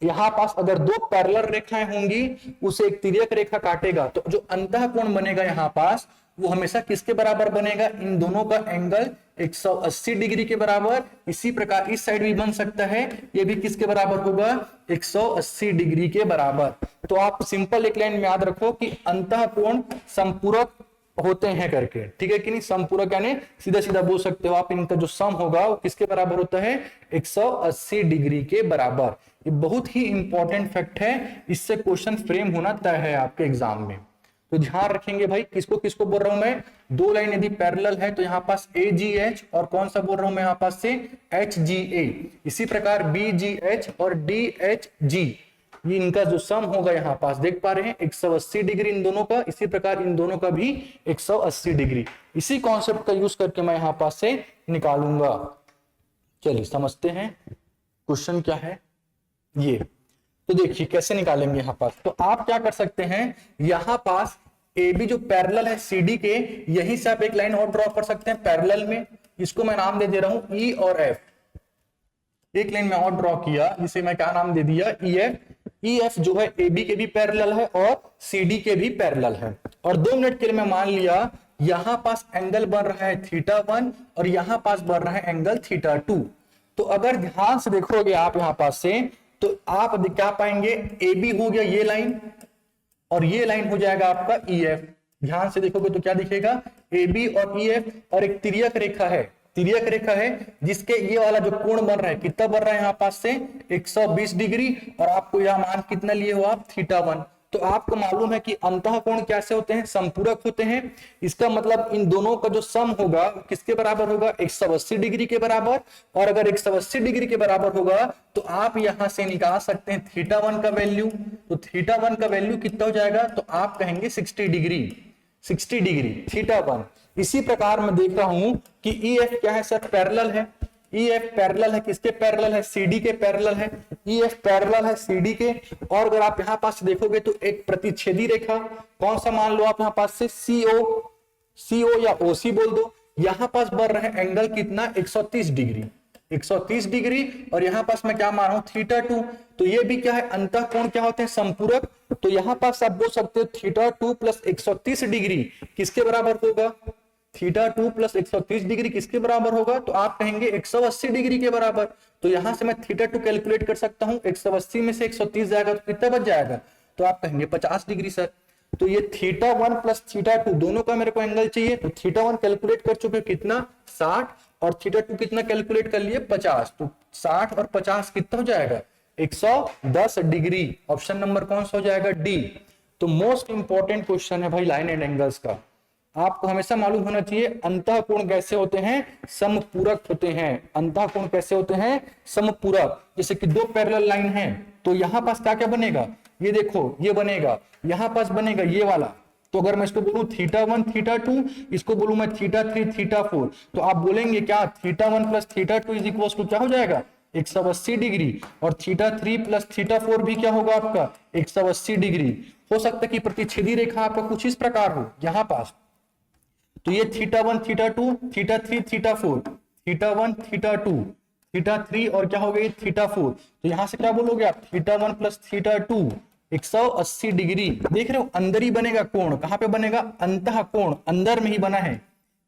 [SPEAKER 1] यहां पास अगर दो पैरेलल रेखाएं होंगी, उसे एक तिर्यक रेखा काटेगा, तो जो अंतःकोण बनेगा यहां पास वो हमेशा किसके बराबर बनेगा, इन दोनों का एंगल 180 डिग्री के बराबर। इसी प्रकार इस साइड भी बन सकता है, ये भी किसके बराबर होगा, 180 डिग्री के बराबर। तो आप सिंपल एक लाइन में याद रखो कि अंतःकोण समपूरक होते हैं करके, ठीक है कि नहीं। समपूरक यानी सीधा सीधा बोल सकते हो आप, इनका जो सम होगा वो किसके बराबर होता है, 180 डिग्री के बराबर। ये बहुत ही इंपॉर्टेंट फैक्ट है, इससे क्वेश्चन फ्रेम होना तय है आपके एग्जाम में। तो ध्यान रखेंगे भाई, किसको किसको बोल रहा हूं मैं, दो लाइन यदि पैरेलल है तो यहाँ पास AGH और कौन सा बोल रहा हूं मैं यहाँ पास से HGA, इसी प्रकार BGH और DHG, ये इनका जो सम होगा यहाँ पास देख पा रहे हैं 180 डिग्री इन दोनों का, इसी प्रकार इन दोनों का भी 180 डिग्री। इसी कॉन्सेप्ट का यूज करके मैं यहाँ पास से निकालूंगा। चलिए समझते हैं क्वेश्चन क्या है ये। तो देखिए कैसे निकालेंगे यहाँ पास, तो आप क्या कर सकते हैं, यहाँ पास AB जो पैरेलल है CD के, यहीं से आप एक लाइन और ड्रॉ कर सकते हैं पैरेलल में, इसको मैं नाम दे दे रहा हूं E और F। एक लाइन में और ड्रॉ किया जिसे मैं क्या नाम दे दिया, EF जो है AB के भी पैरेलल है और CD के भी पैरेलल है। और 2 मिनट के लिए मैं मान लिया यहां पास एंगल बन रहा है θ1 और यहां पास बन रहा है एंगल θ2। तो अगर ध्यान से देखोगे आप यहां पास से, तो आप क्या पाएंगे, AB हो गया ये लाइन और ये लाइन हो जाएगा आपका EF। ध्यान से देखोगे तो क्या दिखेगा, AB और EF, और एक तिर्यक रेखा है, तिर्यक रेखा है जिसके ये वाला जो कोण बन रहा है कितना बन रहा है यहाँ पास से 120 डिग्री, और आपको यह मान कितना लिए हो आप, θ1। तो आपको मालूम है कि अंतः कोण कैसे होते हैं, समपूरक होते हैं। इसका मतलब इन दोनों का जो सम होगा किसके बराबर होगा, 180 डिग्री के बराबर। और अगर 180 डिग्री के बराबर होगा तो आप यहां से निकाल सकते हैं θ1 का वैल्यू। तो θ1 का वैल्यू कितना हो जाएगा, तो आप कहेंगे 60 डिग्री, 60 डिग्री θ1। इसी प्रकार मैं देख रहा हूं कि EF क्या है सर, पैरेलल है। EF पैरेलल है किसके पैरेलल है, CD के पैरेलल है। EF पैरेलल है CD के। और अगर आप यहां पास देखोगे तो एक प्रतिच्छेदी रेखा, कौन सा मान लो आप यहां पास से, CO या OC बोल दो। यहां पास बढ़ रहा है एंगल कितना, 130 डिग्री, 130 डिग्री। और यहां पास मैं क्या मान रहा हूं, θ2। तो ये भी क्या है, अंतः कोण क्या होते हैं, संपूरक। तो यहां पास आप बोल सकते हो θ2 प्लस 130 डिग्री किसके बराबर होगा, θ2 प्लस 130 डिग्री किसके बराबर होगा, तो आप कहेंगे 180 डिग्री के बराबर। तो यहां से मैं θ2 कैलकुलेट कर सकता हूं, 180 में से 130 जाएगा तो कितना बच जाएगा, तो आप कहेंगे 50 डिग्री सर। तो ये θ1 प्लस θ2 दोनों का मेरे को एंगल चाहिए। तो θ1 कैलकुलेट कर चुके कितना, 60, और θ2 कितना कैलकुलेट कर लिए, 50। तो 60 और 50 कितना हो जाएगा, 110 डिग्री। ऑप्शन नंबर कौन सा हो जाएगा, डी। तो मोस्ट इंपॉर्टेंट क्वेश्चन है भाई लाइन एंड एंगल्स का। आपको हमेशा मालूम होना चाहिए अंतः कोण कैसे होते हैं, समपूरक होते हैं। अंतः कोण कैसे होते हैं, समपूरक। जैसे कि दो पैरेलल लाइन है तो यहां पास क्या क्या बनेगा, ये देखो ये बनेगा, यहां पास बनेगा ये वाला। तो अगर मैं इसको बोलूं θ1 θ2, इसको बोलूं मैं θ3 θ4, तो आप बोलेंगे क्या, θ1 प्लस θ2 इज इक्वल टू क्या हो जाएगा, 180 डिग्री। और θ3 प्लस θ4 भी क्या होगा आपका, 180 डिग्री। हो सकता है कि प्रतिच्छेदी रेखा आपका कुछ इस प्रकार हो यहां पास। तो ये θ1 θ2 θ3 θ4, θ1 θ2 θ3 और क्या हो गई θ4। तो यहां से क्या बोलोगे आप, θ1 प्लस θ2 180 डिग्री। देख रहे हो अंदर ही बनेगा कोण, कहां पे बनेगा, अंतः कोण, अंदर में ही बना है।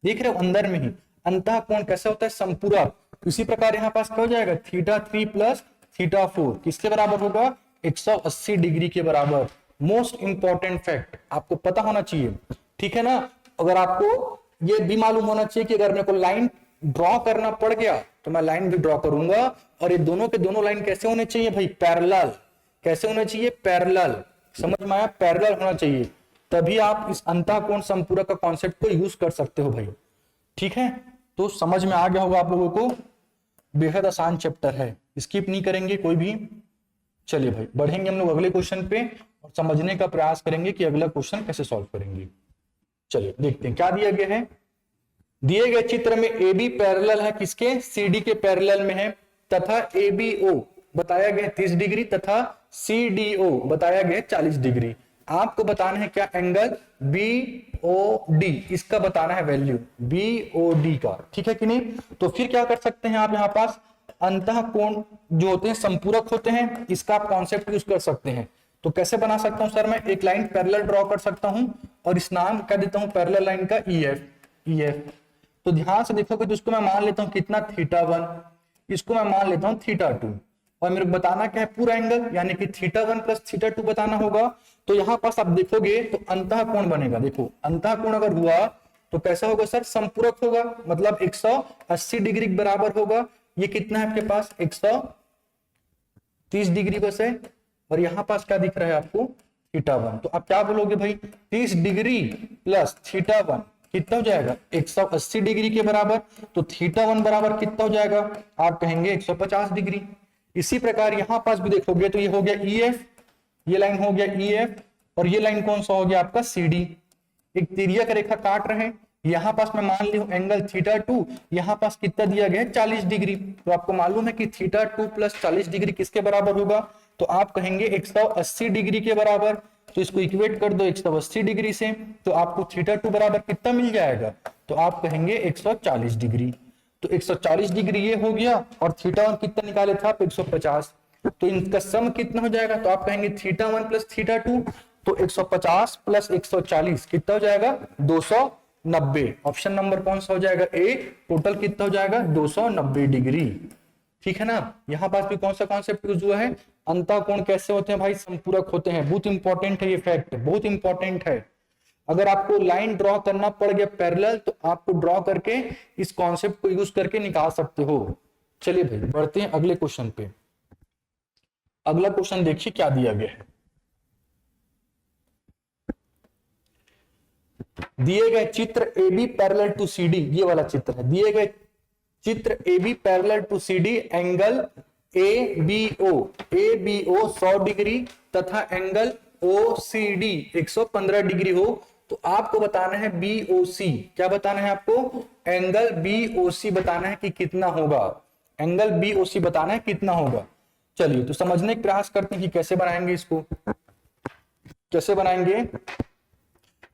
[SPEAKER 1] देख रहे हो अंदर में ही अंतः कोण कैसे होता है, संपूरक। इसी प्रकार यहां पास क्या हो जाएगा, θ3 प्लस θ4 किसके बराबर होगा, 180 डिग्री के बराबर। मोस्ट इंपॉर्टेंट फैक्ट आपको पता होना चाहिए, ठीक है ना। अगर आपको ये भी मालूम होना चाहिए कि अगर मेरे को लाइन ड्रॉ करना पड़ गया तो मैं लाइन भी ड्रॉ करूंगा, और ये दोनों के दोनों लाइन कैसे होने चाहिए भाई, पैरेलल। कैसे होने चाहिए, पैरेलल। समझ में आया, पैरेलल होना चाहिए, तभी आप इस अंतः कोण संपूरक का कॉन्सेप्ट को यूज कर सकते हो भाई, ठीक है। तो समझ में आ गया होगा आप लोगों को, बेहद आसान चैप्टर है, स्किप नहीं करेंगे कोई भी। चलिए भाई बढ़ेंगे हम लोग अगले क्वेश्चन पे और समझने का प्रयास करेंगे कि अगला क्वेश्चन कैसे सॉल्व करेंगे। चलिए देखते हैं क्या दिया गया है। दिए गए चित्र में AB पैरेलल है किसके, CD के पैरेलल में है, तथा ABO बताया गया 30 डिग्री तथा CDO बताया गया 40 डिग्री। आपको बताना है क्या, एंगल BOD, इसका बताना है वैल्यू BOD का, ठीक है कि नहीं। तो फिर क्या कर सकते हैं आप, यहाँ पास अंतः कोण जो होते हैं संपूरक होते हैं, इसका आप कॉन्सेप्ट यूज कर सकते हैं। तो कैसे बना सकता हूं सर, मैं एक लाइन पैरेलल ड्रॉ कर सकता हूं और इस नाम कह देता हूं पैरेलल लाइन का EF। तो ध्यान से देखोगे तो इसको मैं मान लेता हूं कितना, θ1, इसको मैं मान लेता हूं θ2, और मेरे को बताना क्या है, पूरा एंगल, यानी कि θ1 प्लस θ2 बताना होगा। तो यहां पास आप देखोगे तो अंतः कोण बनेगा। देखो अंतः कोण अगर हुआ तो कैसा होगा सर, संपूरक होगा, मतलब 180 डिग्री के बराबर होगा। ये कितना है आपके पास, 130 डिग्री बस है। और यहां पास क्या दिख रहा है आपको, θ1। तो आप क्या बोलोगे भाई, 30 डिग्री प्लस θ1 कितना हो जाएगा 180 डिग्री के बराबर। तो θ1 बराबर कितना हो जाएगा, आप कहेंगे 150 डिग्री। इसी प्रकार यहां पास भी देखोगे तो ये हो गया EF, ये लाइन हो गया EF, और ये लाइन कौन सा हो गया आपका CD। एक तिर्यक रेखा काट रहे हैं, यहां पास मैं मान लिया एंगल θ2, यहां पास कितना दिया गया है 40 डिग्री। तो आपको मालूम है कि θ2 प्लस 40 डिग्री किसके बराबर होगा, तो आप कहेंगे 180 डिग्री के बराबर। तो इसको इक्वेट कर दो 180 डिग्री से, तो आपको θ2 बराबर कितना मिल जाएगा, तो आप कहेंगे 140 डिग्री। तो 140 डिग्री ये हो गया, और θ1 कितना निकाले थे आप 150। तो इनका सम कितना हो जाएगा, तो आप कहेंगे θ1 प्लस θ2, तो 150 प्लस 140 कितना हो जाएगा 290। ऑप्शन नंबर कौन सा हो जाएगा ए, टोटल कितना हो जाएगा 290 डिग्री। ठीक है ना। यहां पास भी कौन सा कॉन्सेप्ट यूज हुआ है, अंतःकोण कैसे होते हैं भाई, संपूरक होते हैं। बहुत इंपॉर्टेंट है ये फैक्ट, बहुत इंपॉर्टेंट है। अगर आपको लाइन ड्रॉ करना पड़ गया पैरेलल, तो आपको ड्रॉ करके इस कॉन्सेप्ट को यूज करके निकाल सकते हो। चलिए भाई बढ़ते हैं अगले क्वेश्चन पे। अगला क्वेश्चन देखिए क्या दिया गया है। दिए गए चित्र AB पैरेलल टू CD, ये वाला चित्र है। दिए गए चित्र AB parallel to CD, angle ABO 100 degree तथा एंगल OCD 115 डिग्री हो, तो आपको बताना है BOC। क्या बताना है आपको, एंगल BOC बताना है कि कितना होगा, एंगल BOC बताना है कितना होगा। चलिए तो समझने का प्रयास करते हैं कि कैसे बनाएंगे इसको, कैसे बनाएंगे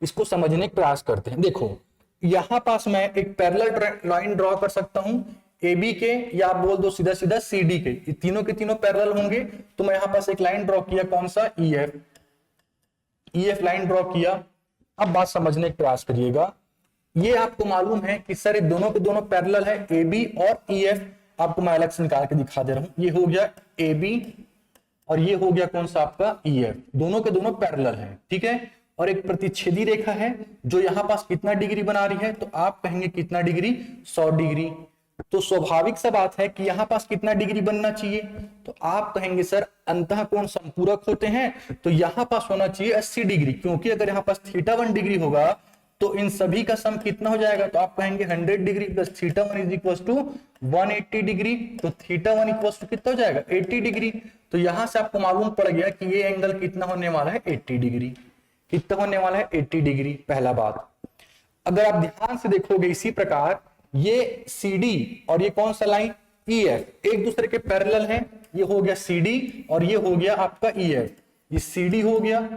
[SPEAKER 1] इसको समझने का प्रयास करते हैं। देखो यहां पास मैं एक पैरेलल लाइन ड्रॉ कर सकता हूं AB के, या आप बोल दो सीधा सीधा CD के, ये तीनों के तीनों पैरेलल होंगे। तो मैं यहां पास एक लाइन ड्रॉ किया, कौन सा EF लाइन ड्रॉ किया। अब बात समझने का प्रयास करिएगा। ये आपको मालूम है कि सर दोनों के दोनों पैरेलल है AB और EF। आपको मैं अलग से निकाल के दिखा दे रहा हूं। ये हो गया AB और ये हो गया कौन सा आपका EF, दोनों के दोनों पैरेलल है। ठीक है, और एक प्रतिच्छेदी रेखा है जो यहां पास कितना डिग्री बना रही है, तो आप कहेंगे कितना डिग्री 100 डिग्री। तो स्वाभाविक सा बात है कि यहां पास कितना डिग्री बनना चाहिए, तो आप कहेंगे सर अंतःकोण संपूरक होते हैं तो यहां पास होना चाहिए 80 डिग्री, क्योंकि अगर यहां पास θ1 डिग्री होगा तो इन सभी का सम कितना हो जाएगा, तो आप कहेंगे 100 degree plus θ1 is equal to 180 degree. तो θ1 इक्वल टू कितना हो जाएगा 80 डिग्री। तो यहां से आपको मालूम पड़ गया कि ये एंगल कितना होने वाला है 80 डिग्री। कितना होने वाला है 80 डिग्री, पहला बात। अगर आप ध्यान से देखोगे इसी प्रकार ये CD और ये कौन सा लाइन EF एक दूसरे के पैरेलल हैं। ये हो गया CD और ये हो गया आपका EF। ये CD हो गया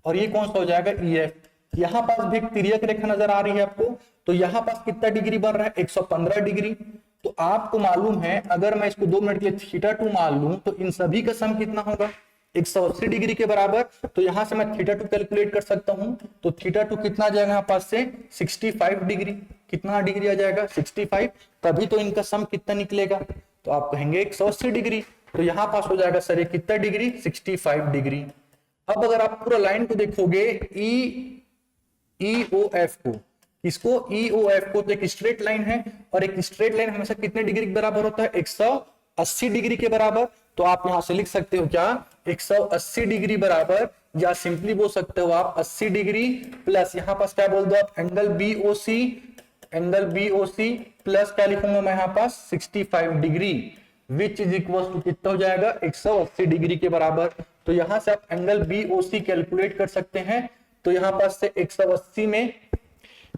[SPEAKER 1] और ये कौन सा हो जाएगा EF। यहां पास भी एक तिर्यक रेखा नजर आ रही है आपको, तो यहां पास कितना डिग्री बन रहा है 115 डिग्री। तो आपको मालूम है अगर मैं इसको 2 मिनट के लिए θ2 मान लूं तो इन सभी का सम कितना होगा 180 डिग्री के बराबर। तो यहां से मैं θ2 कैलकुलेट कर सकता हूं। तो θ2 कितना आ जाएगा यहां पास से 65 डिग्री। कितना डिग्री आ जाएगा 65, तभी तो इनका सम कितना निकलेगा, तो आप कहेंगे 180 डिग्री। तो यहां पास हो जाएगा सर ये कितना डिग्री 65 डिग्री। अब अगर आप पूरा लाइन को देखोगे EOF को, इसको EOF को, तो एक स्ट्रेट लाइन है और एक स्ट्रेट लाइन हमेशा कितने डिग्री के बराबर होता है 180 डिग्री के बराबर। तो आप यहां से लिख सकते हो क्या 180 डिग्री बराबर, या सिंपली बोल सकते हो आप 80 डिग्री प्लस यहां पास क्या बोल दो आप एंगल BOC प्लस क्या लिखूंगा मैं यहां पास 65 degree, which is equal to कितना हो जाएगा 180 डिग्री के बराबर। तो यहां से आप एंगल BOC कैलकुलेट कर सकते हैं। तो यहां पास से 180 में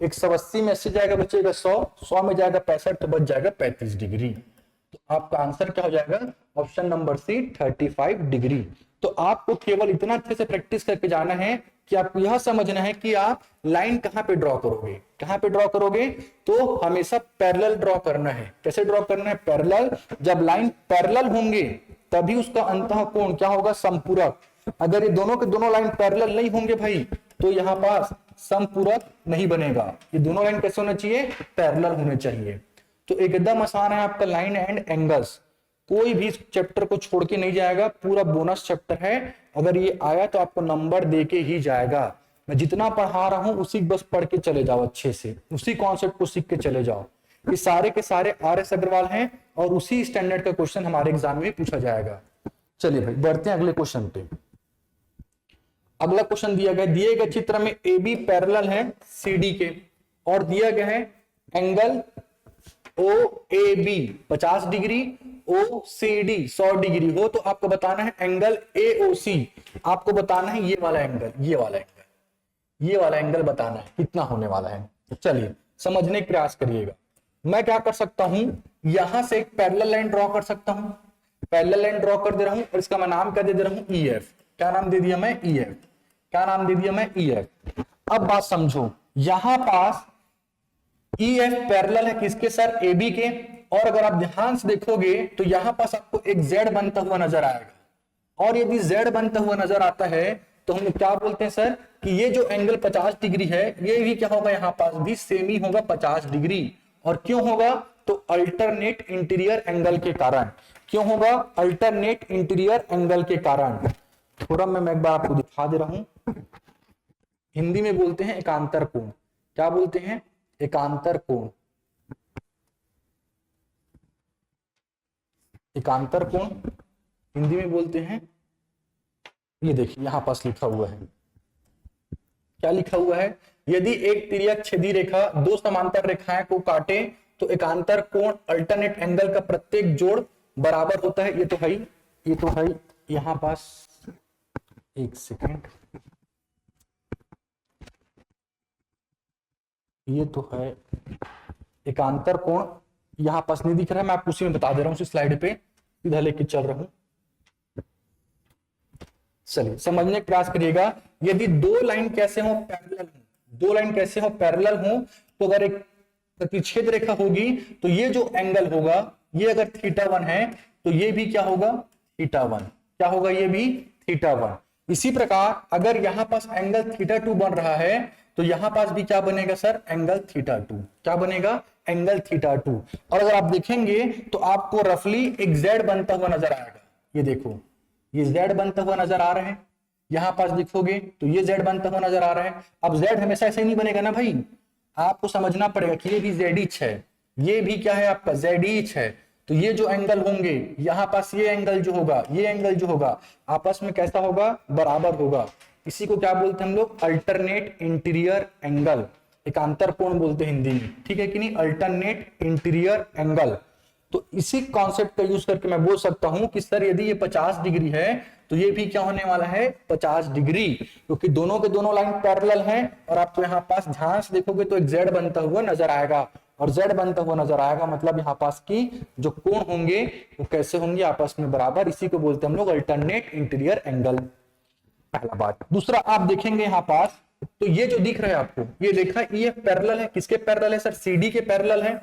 [SPEAKER 1] 80 जाएगा बचेगा 100 में जाएगा 65, तो बच जाएगा 35 डिग्री। तो आपका आंसर क्या हो जाएगा ऑप्शन नंबर सी 35 डिग्री। तो आपको केवल इतना अच्छे से प्रैक्टिस करके जाना है कि आपको यह समझना है कि आप लाइन कहां पे ड्रॉ करोगे, कहां पे ड्रॉ करोगे, तो हमेशा पैरेलल ड्रॉ करना है। कैसे ड्रॉ करना है पैरेलल, जब लाइन पैरेलल होंगे तभी उसका अंतःकोण क्या होगा संपूरक। अगर ये दोनों के दोनों लाइन पैरेलल नहीं होंगे भाई तो यहां पास संपूरक नहीं बनेगा। ये दोनों लाइन कैसे होना चाहिए पैरेलल होने चाहिए। तो एकदम आसान है आपका लाइन एंड एंगल्स, कोई भी चैप्टर को छोड़ के नहीं जाएगा, पूरा बोनस चैप्टर है। अगर ये आया तो आपको नंबर दे के ही जाएगा। मैं जितना पढ़ा रहा हूं उसी बस पढ़ के चले जाओ, अच्छे से उसी कॉन्सेप्ट को सीख के चले जाओ। ये सारे के सारे RS अग्रवाल हैं और उसी स्टैंडर्ड का क्वेश्चन हमारे एग्जाम में पूछा जाएगा। चलिए भाई बढ़ते हैं अगले क्वेश्चन पे। अगला क्वेश्चन दिया गया, दिए गए चित्र में ए बी पैरेलल है सी डी के और दिया गया है angle O A B 50 degree, O C D 100 degree हो, तो आपको बताना है एंगल ए ओ सी, आपको बताना है ये वाला एंगल, ये वाला एंगल, ये वाला एंगल बताना है कितना होने वाला है। तो चलिए समझने का प्रयास करिएगा। मैं क्या कर सकता हूं, यहां से एक पैरेलल लाइन ड्रॉ कर सकता हूं, पैरेलल लाइन ड्रॉ कर दे रहा हूं और इसका मैं नाम क्या दे रहा हूं, ई एफ। क्या नाम दे दिया मैं, ई एफ। क्या नाम दे दिया मैं, ई एफ। अब बात समझो, यहां पास ई एफ पैरेलल है किसके सर, ए बी के, और अगर आप ध्यान से देखोगे तो यहां पास आपको एक जेड बनता हुआ नजर आएगा, और यदि जेड बनता हुआ नजर आता है तो हम क्या बोलते हैं सर कि ये जो एंगल 50 डिग्री है ये भी क्या होगा, यहां पास भी सेम ही होगा 50 डिग्री। और क्यों होगा, तो अल्टरनेट इंटीरियर एंगल के कारण। क्यों होगा, अल्टरनेट इंटीरियर एंगल के कारण। थोड़ा मैं एक बार आपको दिखा दे रहा हूं, हिंदी में बोलते हैं एकांतर कोण। क्या बोलते हैं, एकांतर कोण। एकांतर कोण हिंदी में बोलते हैं, ये देखिए यहां पास लिखा हुआ है, क्या लिखा हुआ है, यदि एक तिर्यक छेदी रेखा दो समांतर रेखाएं को काटे तो एकांतर कोण अल्टरनेट एंगल का प्रत्येक जोड़ बराबर होता है। ये तो है, ये तो है यहां पास, एक सेकेंड, ये तो है एकांतर कोण, यहां पास नहीं दिख रहा है, मैं आपको उसी में बता दे रहा हूं, उसी स्लाइड पे इधर लेके चल रहा हूं। चलिए समझने का प्रयास करिएगा। यदि दो लाइन कैसे हो, पैरेलल हो, दो लाइन कैसे हो, पैरेलल हो, तो अगर एक प्रतिच्छेद रेखा होगी तो ये जो एंगल होगा, ये अगर θ1 है तो ये भी क्या होगा, θ1। क्या होगा, ये भी θ1। इसी प्रकार अगर यहां पास एंगल θ2 बन रहा है तो यहां पास भी क्या बनेगा सर, एंगल θ2। क्या बनेगा, एंगल θ2। और अगर आप देखेंगे तो आपको रफली एक जेड बनता हुआ नजर आएगा। ये देखो, ये जेड बनता हुआ नजर आ रहा है, यहां पास देखोगे तो ये जेड बनता हुआ नजर आ रहा है। अब जेड हमेशा ऐसे नहीं बनेगा ना भाई, आपको समझना पड़ेगा कि ये भी जेड इच है, ये भी क्या है आपका, जेड इच है। तो ये जो एंगल होंगे यहां पास, ये एंगल जो होगा, ये एंगल जो होगा, आपस में कैसा होगा, बराबर होगा। इसी को क्या बोलते हैं हम लोग, अल्टरनेट इंटीरियर एंगल, एकांतर कोण बोलते हैं हिंदी में, ठीक है कि नहीं, अल्टरनेट इंटीरियर एंगल। तो इसी कॉन्सेप्ट का यूज करके मैं बोल सकता हूं कि सर यदि ये 50 डिग्री है तो ये भी क्या होने वाला है, 50 डिग्री, क्योंकि दोनों के दोनों लाइन पैरेलल हैं। और आपको यहाँ पास ध्यान से देखोगे तो एक जेड बनता हुआ नजर आएगा, और जेड बनता हुआ नजर आएगा मतलब यहाँ पास की जो कोण होंगे वो कैसे होंगे, आपस में बराबर। इसी को बोलते हैं हम लोग अल्टरनेट इंटीरियर एंगल, पहला बात। दूसरा आप देखेंगे यहाँ पास, तो ये जो दिख रहा है आपको, ये देखा ई एफ पैरेलल है, किसके पैरेलल है सर, सी डी के पैरेलल है।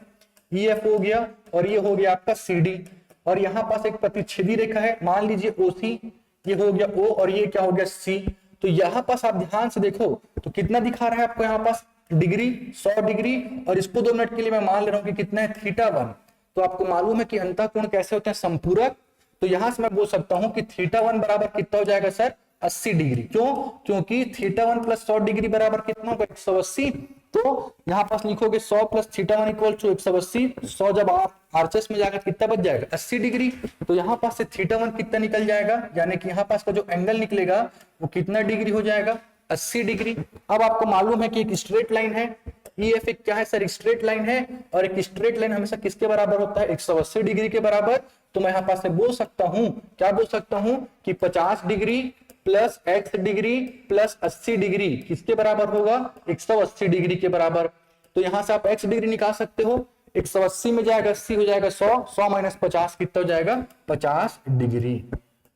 [SPEAKER 1] ई एफ हो गया और ये हो गया आपका सी डी, और यहाँ पास एक प्रतिच्छेदी रेखा है, मान लीजिए ओ सी, ये हो गया ओ और ये क्या हो गया सी। तो यहाँ पास आप ध्यान से देखो तो कितना दिखा रहा है आपको, यहाँ पास डिग्री 100 डिग्री, और इसको 2 मिनट के लिए मैं मान ले रहा हूं कि कितना है, θ1। तो आपको मालूम है कि अंतःकोण कैसे होते हैं, संपूरक। तो यहां से मैं बोल सकता हूं कि θ1 बराबर कितना हो जाएगा सर, 80 डिग्री। क्यों, क्योंकि θ1 प्लस 100 डिग्री बराबर कितना होगा, 180। तो यहां पास लिखोगे 100 प्लस θ1 इक्वल टू 180। 100 जब आप आरएचएस में जाकर कितना बच जाएगा, 80 डिग्री। तो यहां पास से θ1 कितना निकल जाएगा, यानी कि यहां पास का जो एंगल निकलेगा वो कितना डिग्री हो जाएगा, 80 डिग्री। अब आपको मालूम है कि एक स्ट्रेट लाइन है, ई एफ एक क्या है सर, स्ट्रेट लाइन है, और एक स्ट्रेट लाइन हमेशा किसके बराबर होता है, 180 डिग्री के बराबर। तो मैं यहां पास से बोल सकता हूं, क्या बोल सकता हूं कि 50 degree plus x degree plus 80 degree किसके बराबर होगा, 180 डिग्री के बराबर। तो यहां से आप x डिग्री निकाल सकते हो, 180 में जाएगा 80 हो जाएगा 100, 100 माइनस 50 कितना हो जाएगा, 50 डिग्री।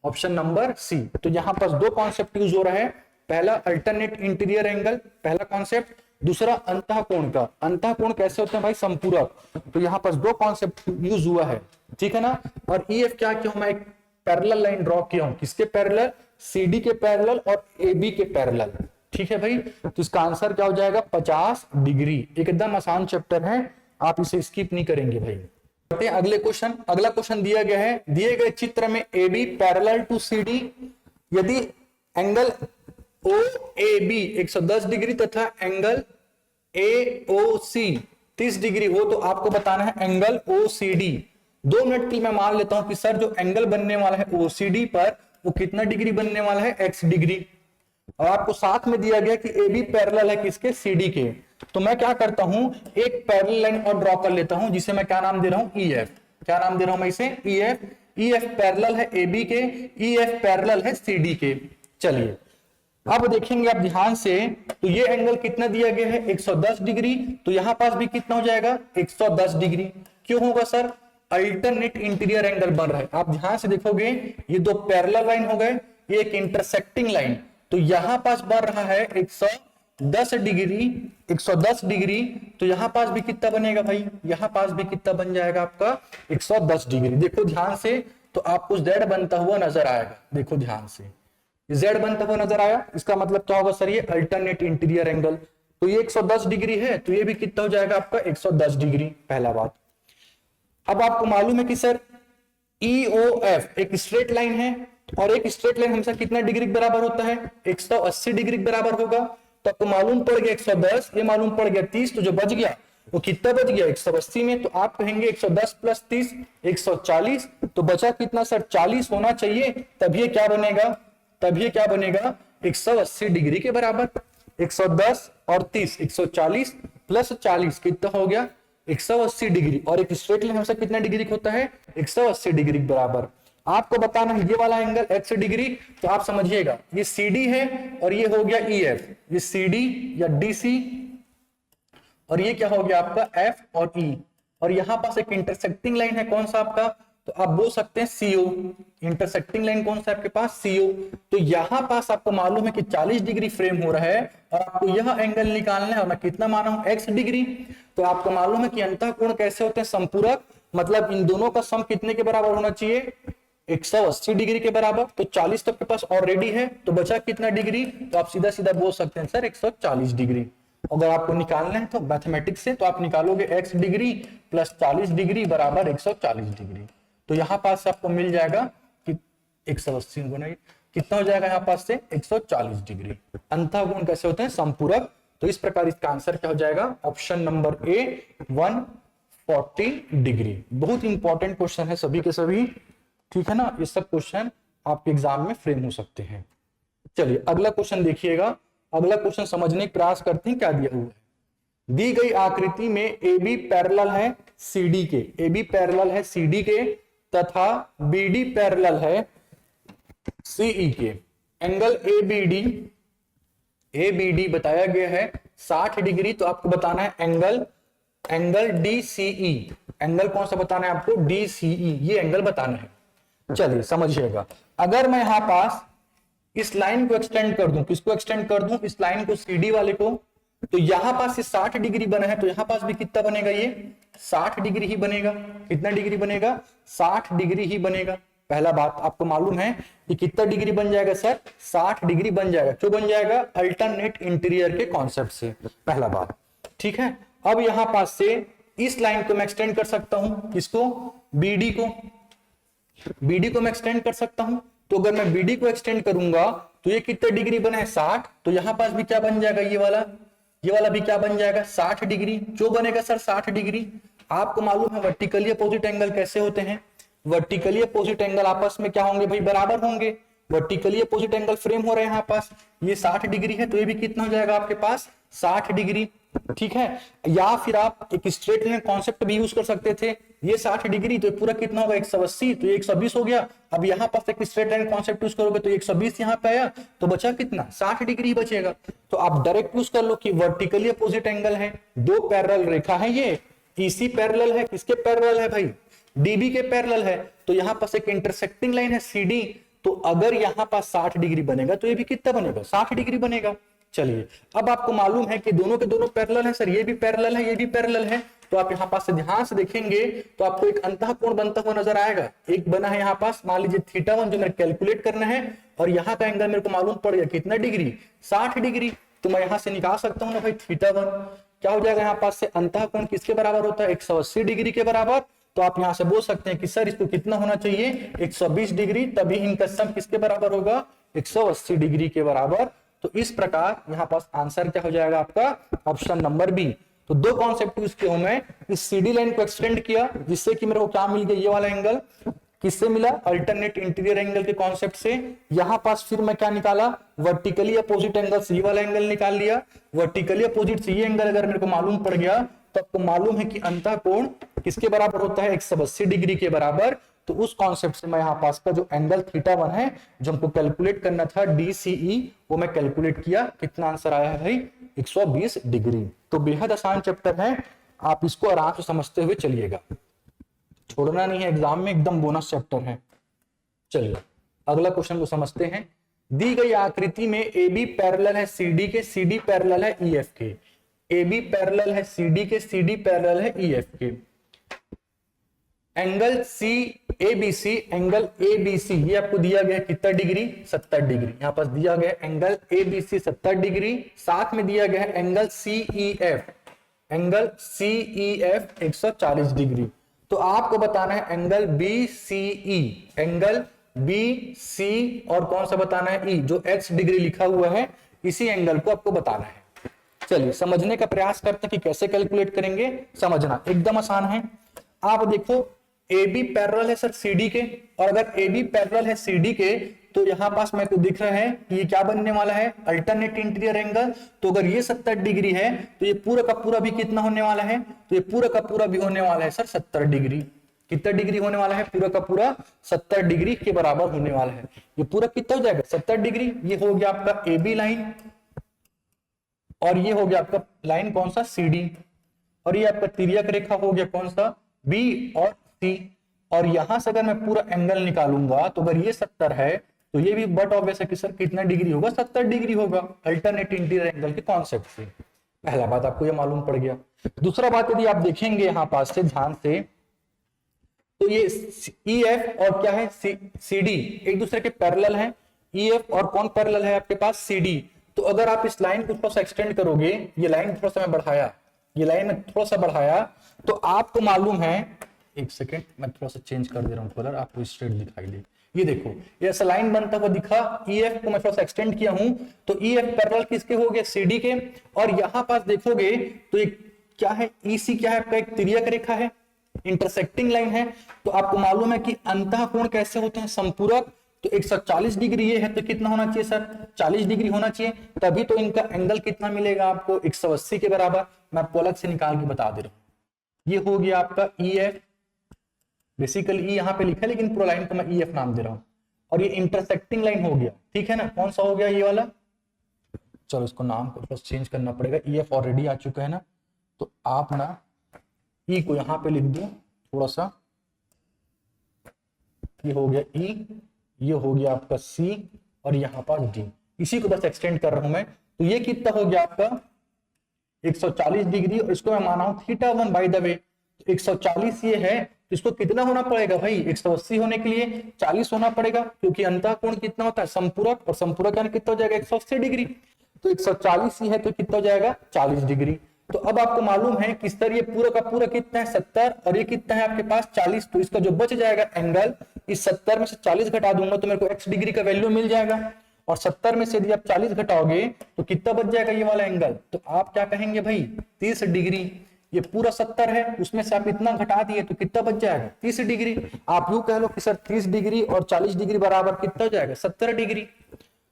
[SPEAKER 1] Option number C. तो यहां पास दो कॉन्सेप्ट यूज हो रहा है, पहला अल्टरनेट इंटीरियर एंगल, पहला कॉन्सेप्ट, दूसरा अंतःकोण का। अंतःकोण कैसे होते हैं भाई, संपूरक। तो यहाँ पास दो कॉन्सेप्ट यूज हुआ है, ठीक है ना। और ई एफ क्या किया, मैं एक पैरेलल लाइन ड्रॉ किया हूं, किसके पैरेलल, सीडी के पैरेलल और एबी के पैरेलल, ठीक है भाई। तो इसका आंसर क्या हो जाएगा, 50 डिग्री। एकदम आसान चैप्टर है, आप इसे स्किप नहीं करेंगे भाई। करते हैं अगले क्वेश्चन। अगला क्वेश्चन दिया गया है, दिए गए चित्र में AB पैरेलल टू CD, यदि एंगल OAB 110 डिग्री तथा एंगल AOC 30 डिग्री हो तो आपको बताना है एंगल OCD। 2 मिनट की मैं मान लेता हूं कि सर जो एंगल बनने वाला है OCD पर वो कितना डिग्री बनने वाला है, x डिग्री। और आपको साथ में दिया गया कि ए बी पैरेलल है किसके, सी डी के। तो मैं क्या करता हूं, एक पैरेलल लाइन और ड्रॉ कर लेता हूं जिसे मैं क्या नाम दे रहा हूं, ई एफ। क्या नाम दे रहा हूं मैं इसे, E F. E F parallel है ए बी के, ई एफ पैरेलल है सी डी के। चलिए अब देखेंगे आप ध्यान से, तो ये एंगल कितना दिया गया है, 110 डिग्री। तो यहां पास भी कितना हो जाएगा, 110 डिग्री। क्यों होगा सर, अल्टरनेट इंटीरियर एंगल बन रहा है। आप ध्यान से देखोगे ये दो पैरेलल लाइन हो गए, ये एक इंटरसेक्टिंग लाइन। तो यहां पास बन रहा है 110 डिग्री, 110 डिग्री। तो यहां पास भी कितना बनेगा भाई, यहां पास भी कितना बन जाएगा आपका 110 डिग्री। देखो ध्यान से, तो आपको जेड बनता हुआ नजर आएगा। देखो ध्यान से, जेड बनता हुआ नजर आया। इसका मतलब क्या होगा सर, ये अल्टरनेट इंटीरियर एंगल। तो ये 110 डिग्री है, तो ये भी कितना हो जाएगा आपका 110 डिग्री, पहला बात। अब आपको मालूम है कि सर EOF एक स्ट्रेट लाइन है, और एक स्ट्रेट लाइन हमेशा कितना डिग्री के बराबर होता है, 180 डिग्री के बराबर होगा। तो आपको मालूम पड़ गया 110, ये मालूम पड़ गया 30, तो जो बच गया वो कितना बच गया 180 में। तो आप कहेंगे 110 प्लस 30 140। तो बचा कितना सर, 40 होना चाहिए, तब ये क्या बनेगा, तब ये क्या बनेगा 180 डिग्री के बराबर। 110 और 30 140 प्लस 40 कितना हो गया 180 डिग्री। और एक स्ट्रेट लाइन हमेशा कितना डिग्री का होता है, 180 डिग्री के बराबर। आपको बताना है ये वाला एंगल x डिग्री। तो आप समझिएगा ये CD है और ये हो गया EF, ये CD या DC, और ये क्या हो गया आपका F और E। और यहां पास एक इंटरसेक्टिंग लाइन है, कौन सा आपका, तो आप बोल सकते हैं CO। इंटरसेक्टिंग लाइन कौन सा आपके पास, CO। तो यहां पास आपको मालूम है कि 40 डिग्री फ्रेम हो रहा है, और आपको यह एंगल निकालना है, और मैं कितना माना हूं x डिग्री। तो आपको मालूम है कि अंतःकोण कैसे होते हैं, संपूरक। मतलब इन दोनों का सम कितने के बराबर होना चाहिए, 180 डिग्री के बराबर। तो 40 तो आपके पास ऑलरेडी है, तो बचा कितना डिग्री, तो आप सीधा सीधा बोल सकते हैं सर 140 डिग्री। अगर आपको निकालना है तो मैथमेटिक्स से, तो आप निकालोगे x डिग्री प्लस 40 डिग्री बराबर 140 डिग्री। तो यहां पास से आपको मिल जाएगा कि 180 गुना कितना हो जाएगा, यहां पास से 140 डिग्री। अंतःकोण कैसे होते हैं, संपूरक। तो इस प्रकार इसका आंसर क्या हो जाएगा, ऑप्शन नंबर ए 140 डिग्री। बहुत इंपॉर्टेंट क्वेश्चन है सभी के सभी, ठीक है ना। ये सब क्वेश्चन आपके एग्जाम में फ्रेम हो सकते हैं। चलिए अगला क्वेश्चन देखिएगा। अगला क्वेश्चन समझने का प्रयास करते हैं, क्या दिया हुआ है। दी गई आकृति में ए बी पैरेलल है सी डी के, ए बी पैरेलल है सी डी के, तथा बी डी पैरेलल है सीई के। एंगल ए बी डी बताया गया है 60 डिग्री। तो आपको बताना है एंगल DCE। एंगल कौन सा बताना है आपको, DCE, ये एंगल बताना है। चलिए समझिएगा, अगर मैं यहां पास इस लाइन को एक्सटेंड कर दूं, किसको एक्सटेंड कर दूं, इस लाइन को CD वाले को, तो यहां पास ये 60 डिग्री बना है, तो यहां पास भी कितना बनेगा, ये 60 डिग्री ही बनेगा। कितना डिग्री बनेगा, 60 डिग्री ही बनेगा। पहला बात आपको मालूम है कि कितना डिग्री बन जाएगा सर, 60 डिग्री बन जाएगा। क्यों बन जाएगा, अल्टरनेट इंटीरियर के कॉन्सेप्ट से, पहला बात, ठीक है। अब यहां पास से इस लाइन को मैं एक्सटेंड कर सकता हूं, किसको, BD को, BD को मैं एक्सटेंड कर सकता हूं। तो अगर मैं BD को एक्सटेंड करूंगा तो ये कितना डिग्री बना है, 60। तो यहां पास भी क्या बन जाएगा, ये वाला भी क्या बन जाएगा, 60 डिग्री। जो बनेगा सर 60 डिग्री। आपको मालूम है वर्टिकली अपोजिट एंगल कैसे होते हैं, वर्टिकली अपोजिट एंगल आपस में क्या होंगे भाई, बराबर होंगे। वर्टिकली अपोजिट एंगल फ्रेम हो रहे हैं यहाँ पास, ये 60 डिग्री है, तो ये भी कितना हो जाएगा आपके पास 60 डिग्री, ठीक है। या फिर आप एक स्ट्रेट लाइन कॉन्सेप्ट भी यूज कर सकते थे, ये 60 डिग्री, तो पूरा कितना होगा 180, तो 120 हो गया। अब यहाँ पास एक स्ट्रेट लाइन कॉन्सेप्ट यूज करोगे तो 120 यहाँ पे आया, तो बचा कितना 60 डिग्री बचेगा। तो आप डायरेक्ट यूज कर लो कि वर्टिकली अपोजिट एंगल है, दो पैरेलल रेखा है, ये EC पैरेलल है, किसके पैरेलल है भाई, DB के पैरेलल है। तो यहाँ पास एक इंटरसेक्टिंग लाइन है CD, तो अगर यहाँ पास 60 डिग्री बनेगा तो ये भी कितना बनेगा, 60 डिग्री बनेगा। चलिए अब आपको मालूम है कि दोनों के दोनों पैरेलल है सर, ये भी पैरेलल है, ये भी पैरेलल है। तो आप यहाँ पास से ध्यान से देखेंगे तो आपको एक अंतःकोण बनता हुआ नजर आएगा। एक बना है यहाँ पास, मान लीजिए θ1 जो मेरे कैलकुलेट करना है, और यहाँ का एंगल मेरे को मालूम पड़ गया कितना डिग्री, 60 डिग्री। तो मैं यहाँ से निकाल सकता हूँ ना भाई θ1 क्या हो जाएगा, यहाँ पास से अंतःकोण किसके बराबर होता है, 180 डिग्री के बराबर। तो आप यहां से बोल सकते हैं कि सर इसको कितना होना चाहिए, 120 डिग्री, तभी इनका सम किसके बराबर होगा, 180 डिग्री के बराबर। तो इस प्रकार यहां पास आंसर क्या हो जाएगा आपका, ऑप्शन नंबर बी। तो दो कॉन्सेप्ट यूज किया हूं मैं, इस CD लाइन को एक्सटेंड किया जिससे कि मेरे को क्या मिल गया, ये वाला एंगल किससे मिला? अल्टरनेट इंटीरियर एंगल के कॉन्सेप्ट से। यहां पास फिर मैं क्या निकाला? वर्टिकली अपोजिट एंगल से ये वाला एंगल निकाल लिया। वर्टिकली अपोजिट से ये एंगल अगर मेरे को मालूम पड़ गया तो आपको मालूम है कि अंतः कोण किसके बराबर होता है? 180 डिग्री के बराबर। तो उस कॉन्सेप्ट से मैं यहाँ पास का जो एंगल θ1 है जो हमको कैलकुलेट करना था DCE, वो मैं कैलकुलेट किया। कितना आंसर आया है भाई? 120 डिग्री। तो बेहद आसान चैप्टर है, आप इसको आराम से समझते हुए चलिएगा, छोड़ना नहीं है एग्जाम में, एकदम बोनस चैप्टर है। चलिए अगला क्वेश्चन को समझते हैं। दी गई आकृति में AB पैरेलल है CD के, CD पैरेलल है EF के। AB पैरेलल है CD के, CD पैरेलल है EF के। एंगल ABC, एंगल ABC ये आपको दिया गया कितना डिग्री? 70 डिग्री। यहां पास दिया गया एंगल ABC 70 डिग्री, साथ में दिया गया angle CEF, angle CEF 140 degree. तो आपको बताना है एंगल BCE, एंगल BC और कौन सा बताना है? E, जो X डिग्री लिखा हुआ है इसी एंगल को आपको बताना है। चलिए समझने का प्रयास करते हैं कि कैसे कैलकुलेट करेंगे। समझना एकदम आसान है। आप देखो AB पैरेलल है सर CD के, और अगर AB पैरेलल है CD के तो यहां पास मेरे को दिख रहा है कि ये क्या बनने वाला है? Alternate interior angle. तो अगर ये 70 डिग्री है तो ये पूरा का पूरा भी कितना होने वाला है? तो ये पूरा का पूरा भी होने वाला है सर 70 डिग्री। कितना डिग्री होने वाला है? पूरा का पूरा 70 डिग्री के बराबर होने वाला है। ये पूरा कितना हो जाएगा? 70 डिग्री। ये हो गया आपका AB लाइन, और ये हो गया आपका लाइन कौन सा? CD, और ये आपका तिर्यक रेखा हो गया कौन सा? B और C। और यहां से अगर मैं पूरा एंगल निकालूंगा तो अगर ये 70 है तो ये भी बट ऑब्वियस है कि सर कितना डिग्री होगा? 70 डिग्री होगा, अल्टरनेट इंटीरियर एंगल के कॉन्सेप्ट से। पहला बात आपको ये मालूम पड़ गया। दूसरा बात यदि आप देखेंगे यहां पास से ध्यान से, तो ये EF और क्या है? CD एक दूसरे के पैरेलल है। EF और कौन पैरेलल है आपके पास? CD। तो अगर आप इस लाइन को थोड़ा सा एक्सटेंड करोगे, ये लाइन थोड़ा सा मैं बढ़ाया, ये लाइन में थोड़ा सा बढ़ाया, तो आपको मालूम है, एक सेकेंड मैं थोड़ा सा चेंज कर दे रहा हूं कलर, आपको स्ट्रेट दिखाई दे। ये देखो ये ऐसा लाइन बनता हुआ दिखा। EF को मैं थोड़ा सा एक्सटेंड किया हूं तो EF पैरेलल किसके हो गए? CD के। और यहां पास देखोगे तो एक क्या है? EC क्या है आपका? एक तिर्यक रेखा है, इंटरसेक्टिंग लाइन है। तो आपको मालूम है कि अंतः कोण कैसे होते हैं? संपूरक। तो 140 डिग्री ये है तो कितना होना चाहिए सर? 40 डिग्री होना चाहिए, तभी तो इनका एंगल कितना मिलेगा आपको? 180 के बराबर। मैं आपको अलग से निकाल के बता दे रहा हूं। ये हो गया आपका EF, बेसिकली यहां पे लिखा है लेकिन पूरा लाइन को मैं EF नाम दे रहा हूं। और ये इंटरसेक्टिंग लाइन हो गया, ठीक है ना? कौन सा हो गया? ये वाला। चलो इसको नाम को बस चेंज करना पड़ेगा, EF ऑलरेडी आ चुका है ना, तो आप ना E को यहां पे लिख दो थोड़ा सा। ये हो गया E, ये हो गया आपका C, और यहां पर D। इसी को बस एक्सटेंड कर रहा हूं मैं। तो ये कितना हो गया आपका? 140 डिग्री, और इसको मैं माना हूं θ1 बाय द वे। 140 ये है तो इसको कितना होना पड़ेगा भाई? 180 होने के लिए 40 होना पड़ेगा, क्योंकि अंतः कोण कितना होता है? संपूरक, और संपूरक यानी कितना हो जाएगा? 180 डिग्री। तो 140 ही है तो कितना हो जाएगा? 40 डिग्री। तो अब आपको मालूम है कि सर ये पूरा का पूरा कितना है? 70, और ये कितना है आपके पास? 40। तो इसका जो बच जाएगा एंगल, इस 70 में से 40 घटा दूंगा तो मेरे को x डिग्री का वैल्यू मिल जाएगा। और 70 में से यदि आप 40 घटाओगे तो कितना बच जाएगा ये वाला एंगल? तो आप क्या कहेंगे भाई? 30 डिग्री। ये पूरा 70 है, उसमें से आप इतना घटा दिए तो कितना बच जाएगा? 30 डिग्री। आप यूं कह लो कि सर 30 डिग्री और 40 डिग्री बराबर कितना हो जाएगा? 70 डिग्री।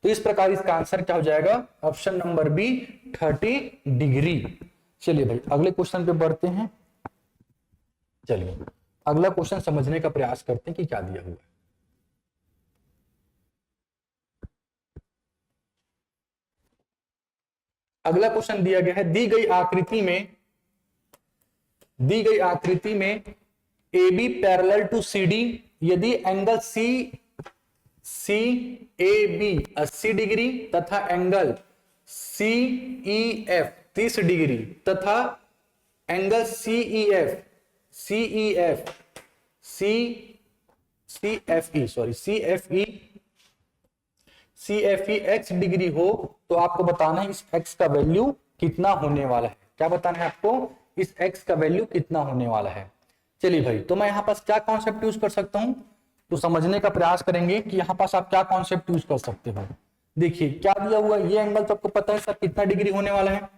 [SPEAKER 1] तो इस प्रकार इसका आंसर क्या हो जाएगा? Option number B 30 degree. चलिए भाई अगले क्वेश्चन पे बढ़ते हैं। चलिए अगला क्वेश्चन समझने का प्रयास करते हैं कि क्या दिया हुआ है। अगला क्वेश्चन दिया गया है, दी गई आकृति में AB पैरेलल टू CD, यदि एंगल CAB 80 डिग्री तथा एंगल CEF 30 डिग्री तथा एंगल CFE x डिग्री हो, तो आपको बताना है इस x का वैल्यू कितना होने वाला है। क्या बताना है आपको? इस x का वैल्यू कितना होने वाला है। चलिए भाई, तो मैं यहां पास क्या कॉन्सेप्ट यूज कर सकता हूं, तो समझने का प्रयास करेंगे कि यहां पास आप क्या कॉन्सेप्ट यूज कर सकते हो। देखिए क्या दिया हुआ, ये एंगल तो आपको पता है सर कितना डिग्री होने वाला है।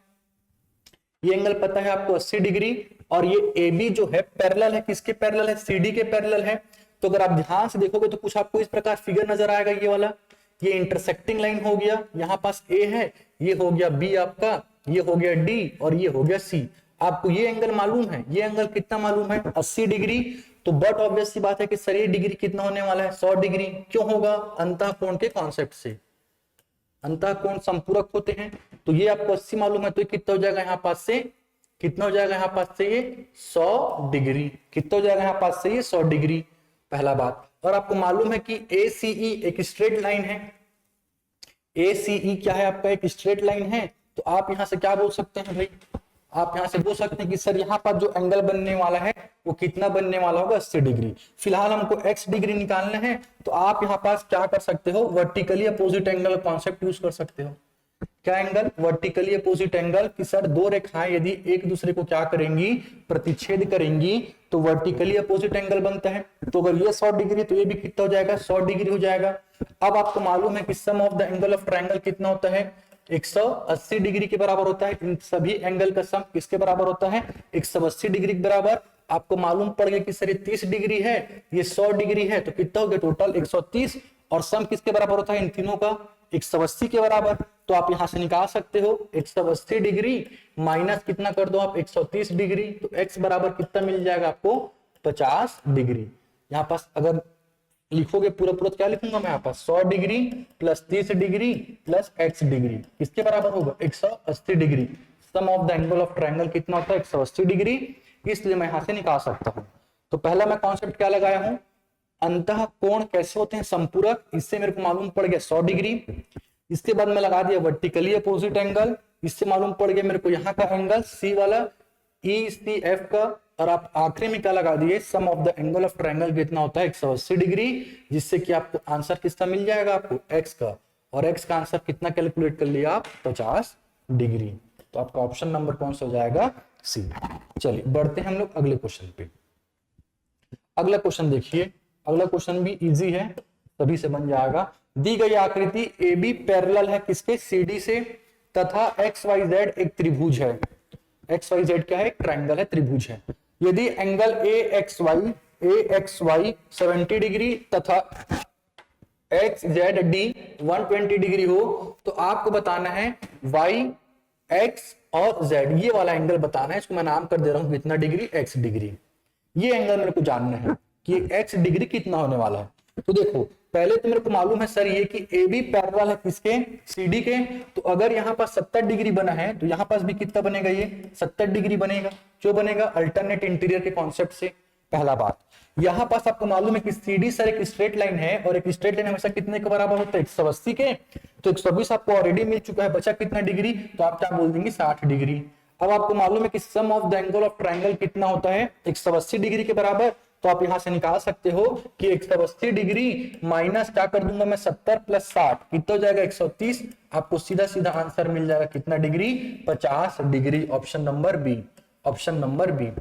[SPEAKER 1] ये एंगल पता है आपको 80 डिग्री, और ये AB जो है पैरेलल है, किसके पैरेलल है? CD के पैरेलल है। तो अगर आप ध्यान से देखोगे तो कुछ आपको इस प्रकार फिगर नजर आएगा, ये वाला, ये इंटरसेक्टिंग लाइन हो गया, यहाँ पास ए है, ये हो गया बी आपका, ये हो गया डी और ये हो गया सी। आपको ये एंगल मालूम है, ये एंगल कितना मालूम है 80 डिग्री। तो बट ऑब्वियस सी बात है कि सर ये डिग्री कितना होने वाला है 100 डिग्री। क्यों होगा? अंतःकोण के कॉन्सेप्ट से, अंतःकोण संपूरक होते हैं। तो ये आपको 80 मालूम है, तो ये कितना हो जाएगा यहाँ पास से, कितना हो जाएगा यहाँ पास से ये 100 डिग्री। कितना हो जाएगा यहाँ पास से ये 100 डिग्री, पहला बात। और आपको मालूम है कि ACE एक स्ट्रेट लाइन है, ACE क्या है आपका, एक स्ट्रेट लाइन है। तो आप यहां से क्या बोल सकते हैं भाई, आप यहां से बोल सकते हैं कि सर यहाँ पर जो एंगल बनने वाला है वो कितना बनने वाला होगा 80 डिग्री। फिलहाल हमको x डिग्री निकालना है, तो आप यहाँ पास क्या कर सकते हो, vertically opposite angle concept use कर सकते हो। क्या एंगल? वर्टिकली अपोजिट एंगल कि सर दो रेखाएं यदि एक दूसरे को क्या करेंगी, प्रतिच्छेद करेंगी, तो वर्टिकली अपोजिट एंगल बनता है। तो अगर ये 100 डिग्री तो ये भी कितना हो जाएगा 100 डिग्री हो जाएगा। अब आपको मालूम है कि sum of the angle of triangle कितना होता है 180 डिग्री के बराबर होता है। इन सभी एंगल का सम किसके बराबर होता है 180 डिग्री के बराबर। आपको मालूम पड़ गया कि सर ये 30 डिग्री है, ये 100 डिग्री है, तो कितना हो गया टोटल 130। और सम किसके बराबर होता है इन तीनों का 180 के बराबर। तो आप यहां से निकाल सकते हो 180 डिग्री माइनस कितना कर दो आप 130 डिग्री, तो x बराबर कितना मिल जाएगा आपको 50 डिग्री। यहाँ पास अगर लिखोगे पूरा पूरा क्या लिखूंगा मैं यहाँ पास 100 degree plus 30 degree plus x degree किसके बराबर होगा 180 degree. Sum of the angle of triangle कितना होता है 180 डिग्री, इसलिए मैं यहां से निकाल सकता हूं। तो पहला मैं कॉन्सेप्ट क्या लगाया हूं, अंतः कोण कैसे होते हैं संपूरक, इससे मेरे को मालूम पड़ गया 100 डिग्री। इसके बाद मैं लगा दिया वर्टिकली अपोजिट एंगल, इससे मालूम पड़ गया मेरे को यहाँ का एंगल सी वाला ECF का। और आप आखिरी में क्या लगा दिए sum of the angle of triangle कितना होता है 180 डिग्री, जिससे कि आपको आंसर किसका मिल जाएगा आपको x का। और x का आंसर कितना कैलकुलेट कर लिया आप 50 डिग्री। तो आपका ऑप्शन नंबर कौन सा हो जाएगा सी। चलिए बढ़ते हैं हम लोग अगले क्वेश्चन पे। अगला क्वेश्चन देखिए, अगला क्वेश्चन भी इजी है, सभी से बन जाएगा। दी गई आकृति AB पैरेलल है किसके CD से, तथा XYZ एक त्रिभुज है। XYZ क्या है, ट्रायंगल है, त्रिभुज है। यदि एंगल AXY 70 डिग्री तथा XZD 120 डिग्री हो, तो आपको बताना है Y, X और Z, ये वाला एंगल बताना है। इसको मैं नाम कर दे रहा हूं कितना डिग्री, X डिग्री। ये एंगल मेरे को जानना है कि X डिग्री कितना होने वाला है। तो देखो पहले तो मेरे को मालूम है सर ये कि AB पैरेलल है किसके CD के। तो अगर यहाँ पास 70 डिग्री बना है तो यहाँ पास भी कितना बनेगा, ये 70 डिग्री बनेगा। क्यों बनेगा, अल्टरनेट इंटीरियर के कॉन्सेप्ट से। पहला बात, यहाँ पास आपको मालूम है कि CD सर एक स्ट्रेट लाइन है, और एक स्ट्रेट लाइन हमेशा कितने के बराबर होता है 180 के। तो 120 आपको ऑलरेडी मिल चुका है, बचा कितना डिग्री, तो आप क्या बोल देंगे 60 डिग्री। अब आपको मालूम है कि sum of the angle of triangle कितना होता है 180 डिग्री के बराबर। तो आप यहां से निकाल सकते हो कि 180 डिग्री माइनस क्या कर दूंगा मैं 70 प्लस 60 कितना हो जाएगा 130। आपको सीधा सीधा आंसर मिल जाएगा कितना degree 50 degree. Option number B, option number B.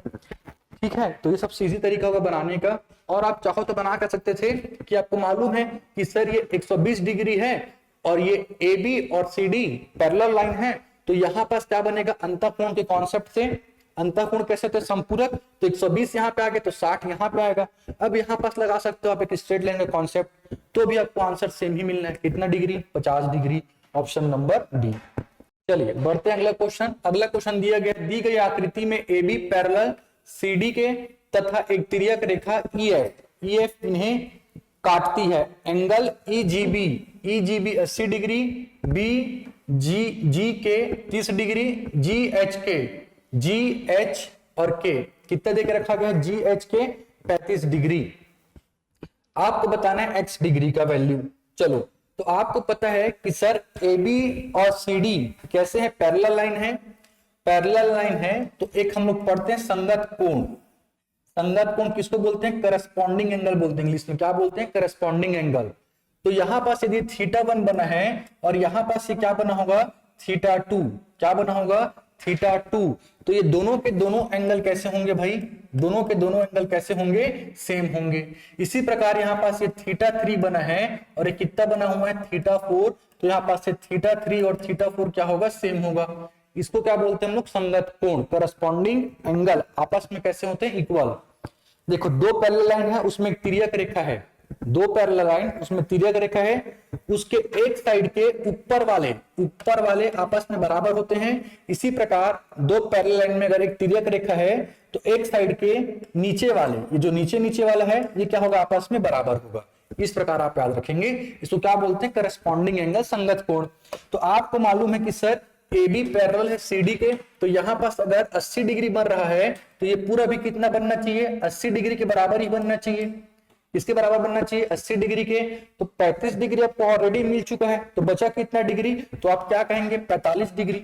[SPEAKER 1] ठीक है, तो ये सबसे इजी तरीका होगा बनाने का। और आप चाहो तो बना कर सकते थे कि आपको मालूम है कि सर ये 120 डिग्री है और ये AB और CD पैरेलल लाइन है, तो यहां पास क्या बनेगा अंतःकोण के कॉन्सेप्ट से। अंतःकोण कैसे थे संपूरक, तो 120 यहाँ पे आ गए तो 60 यहाँ पे आएगा। अब यहाँ पास लगा सकते हो आप एक स्ट्रेट लाइन का कॉन्सेप्ट, तो भी आपको आंसर सेम ही मिलना है कितना degree 50 degree. Option number D. चलिए बढ़ते हैं अगला क्वेश्चन। अगला क्वेश्चन दिया गया, दी गई आकृति में AB पैरेलल CD के तथा एक तिर्यक रेखा EF इन्हें काटती है। एंगल EGB 80 डिग्री, BG के 30 डिग्री, GH और K कितना देके रखा गया है GH के 35 डिग्री। आपको बताना है X डिग्री का वैल्यू। चलो तो आपको पता है कि सर AB और CD कैसे है, पैरेलल लाइन है। पैरेलल लाइन है तो एक हम लोग पढ़ते हैं संगत कोण। संगत कोण किसको बोलते हैं, करस्पॉन्डिंग एंगल बोलते हैं, इंग्लिश में क्या बोलते हैं करस्पॉन्डिंग एंगल। तो यहां पास यदि θ1 बना है और यहां पास ये क्या बना होगा θ2, क्या बना होगा θ2, तो ये दोनों के दोनों एंगल कैसे होंगे भाई, दोनों के दोनों एंगल कैसे होंगे सेम होंगे। इसी प्रकार यहाँ पास ये θ3 बना है और ये कितना बना हुआ है θ4, तो यहाँ पास से θ3 और θ4 क्या होगा सेम होगा। इसको क्या बोलते हैं हम लोग संगत कोण, करस्पॉन्डिंग एंगल, आपस में कैसे होते हैं इक्वल। देखो दो पैरेलल लाइन है, उसमें एक तिर्यक रेखा है, दो पैरेलल लाइन उसमें तिर्यक रेखा है, उसके एक साइड के ऊपर वाले आपस में बराबर होते हैं। इसी प्रकार दो पैरेलल लाइन में अगर एक तिर्यक रेखा है तो एक साइड के नीचे वाले, ये जो नीचे नीचे वाला है ये क्या होगा, आपस में बराबर होगा। इस प्रकार आप याद रखेंगे, इसको क्या बोलते हैं, करस्पॉन्डिंग एंगल, संगत कोण। तो आपको मालूम है कि सर ए बी पैरेलल है सी डी के, तो यहां पास अगर 80 डिग्री बन रहा है तो ये पूरा भी कितना बनना चाहिए, 80 डिग्री के बराबर ही बनना चाहिए। इसके बराबर बनना चाहिए 80 डिग्री के, तो 35 डिग्री आपको ऑलरेडी मिल चुका है, तो बचा कितना डिग्री, तो आप क्या कहेंगे 45 डिग्री।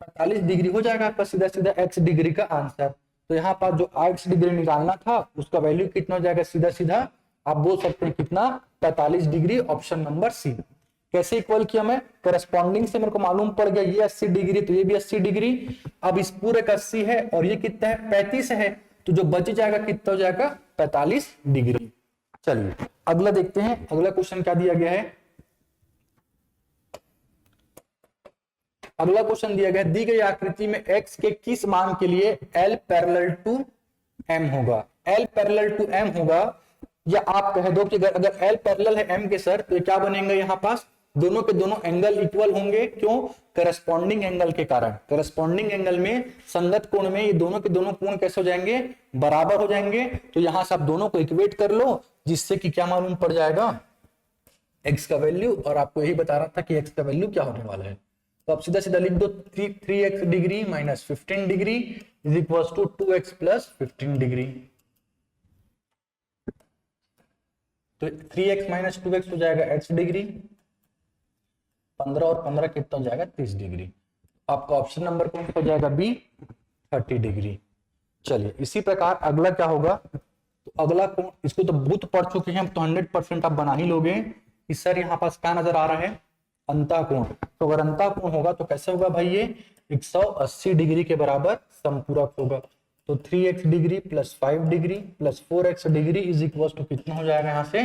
[SPEAKER 1] 45 डिग्री हो जाएगा आपका सीधा सीधा x डिग्री का आंसर। तो यहाँ पर जो x डिग्री निकालना था उसका वैल्यू कितना हो जाएगा, सीधा सीधा आप बोल सकते हैं कितना, 45 डिग्री, ऑप्शन नंबर सी। कैसे इक्वल किया मैं, करस्पॉन्डिंग से मेरे को मालूम पड़ गया ये 80 डिग्री तो ये भी 80 डिग्री। अब इस पूरे का 80 है और ये कितना है 35 है, तो जो बच जाएगा कितना हो जाएगा 45 डिग्री। चलिए अगला देखते हैं, अगला क्वेश्चन क्या दिया गया है। अगला क्वेश्चन दिया गया, दी गई आकृति में x के किस मान के लिए L पैरेलल टू M होगा। L पैरेलल टू M होगा, या आप कह दो कि अगर L पैरेलल है M के सर तो क्या बनेंगे, यहाँ पास दोनों के दोनों एंगल इक्वल होंगे। क्यों, करस्पॉन्डिंग एंगल के कारण। करस्पॉन्डिंग एंगल में, संगत कोण में ये दोनों के दोनों कोण कैसे हो जाएंगे, बराबर हो जाएंगे। तो यहां से आप दोनों को इक्वेट कर लो, जिससे कि क्या मालूम पड़ जाएगा, x का वैल्यू। और आपको यही बता रहा था कि x का वैल्यू क्या होने वाला है। तो आप सीधा सीधा लिख दो 3x degree minus 15 degree is equal to 2x plus 15 degree. तो 3x माइनस 2x हो जाएगा x डिग्री, 15 और 15 कितना हो जाएगा 30 डिग्री। आपका ऑप्शन नंबर कौन सा हो जाएगा, बी 30 डिग्री। चलिए इसी प्रकार अगला क्या होगा, तो अगला कोण, इसको तो बहुत पढ़ चुके हैं, तो 100% आप बना ही लोगे कि सर यहाँ पास क्या नजर आ रहा है, अंतःकोण। तो अगर अंतःकोण होगा तो कैसे होगा भाई, ये 180 डिग्री के बराबर समपूरक होगा। तो 3x degree plus 5 degree plus 4x degree is equal to कितना हो जाएगा यहाँ से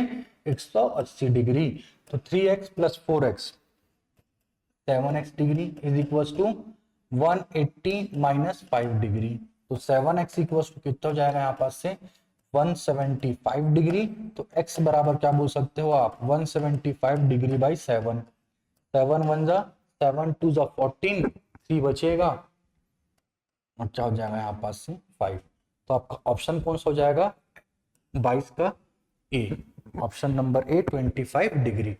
[SPEAKER 1] 180 डिग्री। तो 3x plus 4x 7x degree is equal to 180 minus 5 degree. तो 7x इक्वल टू कितना हो जाएगा यहाँ पास से 175 डिग्री। तो x बराबर क्या बोल सकते हो आप, 175 डिग्री बाई 7। 7 1 जा 7 2 जा 14, 3 बचेगा और क्या हो जाएगा यहाँ पास से 5। तो आपका ऑप्शन कौन सा हो जाएगा 22 का ए, ऑप्शन नंबर ए 25 डिग्री।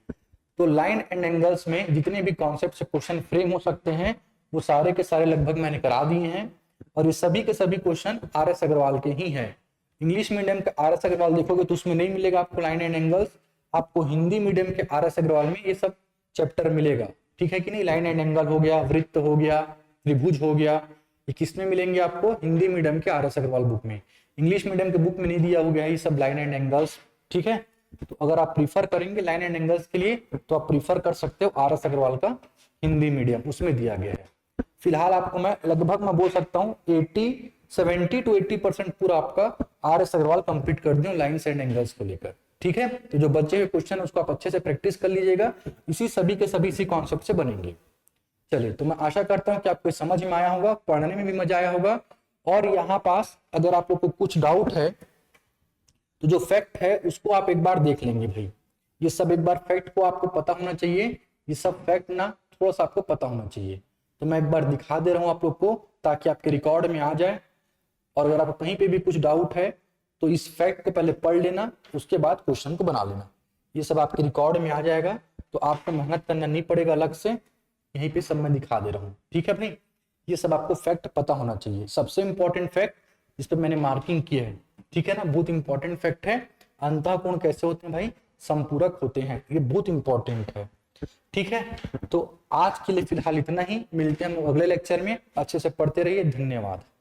[SPEAKER 1] तो लाइन एंड एंगल्स में जितने भी कॉन्सेप्ट से क्वेश्चन फ्रेम हो सकते हैं वो सारे के सारे लगभग मैंने करा दिए हैं, और ये सभी के सभी क्वेश्चन RS अग्रवाल के ही हैं। इंग्लिश मीडियम के RS अग्रवाल देखोगे तो उसमें नहीं मिलेगा आपको लाइन एंड एंगल्स, आपको हिंदी मीडियम के RS अग्रवाल में ये सब चैप्टर मिलेगा, ठीक है कि नहीं। लाइन एंड एंगल हो गया, वृत्त हो गया, त्रिभुज हो गया, ये किसमें मिलेंगे आपको, हिंदी मीडियम के RS अग्रवाल बुक में। इंग्लिश मीडियम के बुक में नहीं दिया हो गया ये सब लाइन एंड एंगल्स, ठीक है। तो अगर आप प्रीफर करेंगे लाइन एंड एंगल्स के लिए तो आप प्रीफर कर सकते हो RS अग्रवाल का हिंदी मीडियम, उसमें दिया गया है। फिलहाल आपको मैं लगभग मैं बोल सकता हूँ 70 to 80% पूरा आपका RS अग्रवाल कंप्लीट कर दूं लाइन्स एंड एंगल्स को लेकर, ठीक है। तो जो बच्चे हुए क्वेश्चन उसको आप अच्छे से प्रैक्टिस कर लीजिएगा, इसी सभी के सभी इसी कॉन्सेप्ट से बनेंगे। चलिए तो मैं आशा करता हूँ कि आपको समझ में आया होगा, पढ़ने में भी मजा आया होगा। और यहाँ पास अगर आप लोग को कुछ डाउट है तो जो फैक्ट है उसको आप एक बार देख लेंगे भाई, ये सब एक बार फैक्ट को आपको पता होना चाहिए, ये सब फैक्ट ना थोड़ा सा आपको पता होना चाहिए। तो मैं एक बार दिखा दे रहा हूँ आप लोग को ताकि आपके रिकॉर्ड में आ जाए। और अगर आपको कहीं पे भी कुछ डाउट है तो इस फैक्ट को पहले पढ़ लेना, उसके बाद क्वेश्चन को बना लेना, ये सब आपके रिकॉर्ड में आ जाएगा। तो आपको मेहनत करना नहीं पड़ेगा अलग से, यहीं पे सब मैं दिखा दे रहा हूँ, ठीक है अपनी। ये सब आपको फैक्ट पता होना चाहिए। सबसे इंपॉर्टेंट फैक्ट जिस पर मैंने मार्किंग की है, ठीक है ना, बहुत इंपॉर्टेंट फैक्ट है। अंतःकोण कैसे होते हैं भाई, संपूरक होते हैं, ये बहुत इंपॉर्टेंट है, ठीक है। तो आज के लिए फिलहाल इतना ही, मिलते हैं हम अगले लेक्चर में। अच्छे से पढ़ते रहिए, धन्यवाद।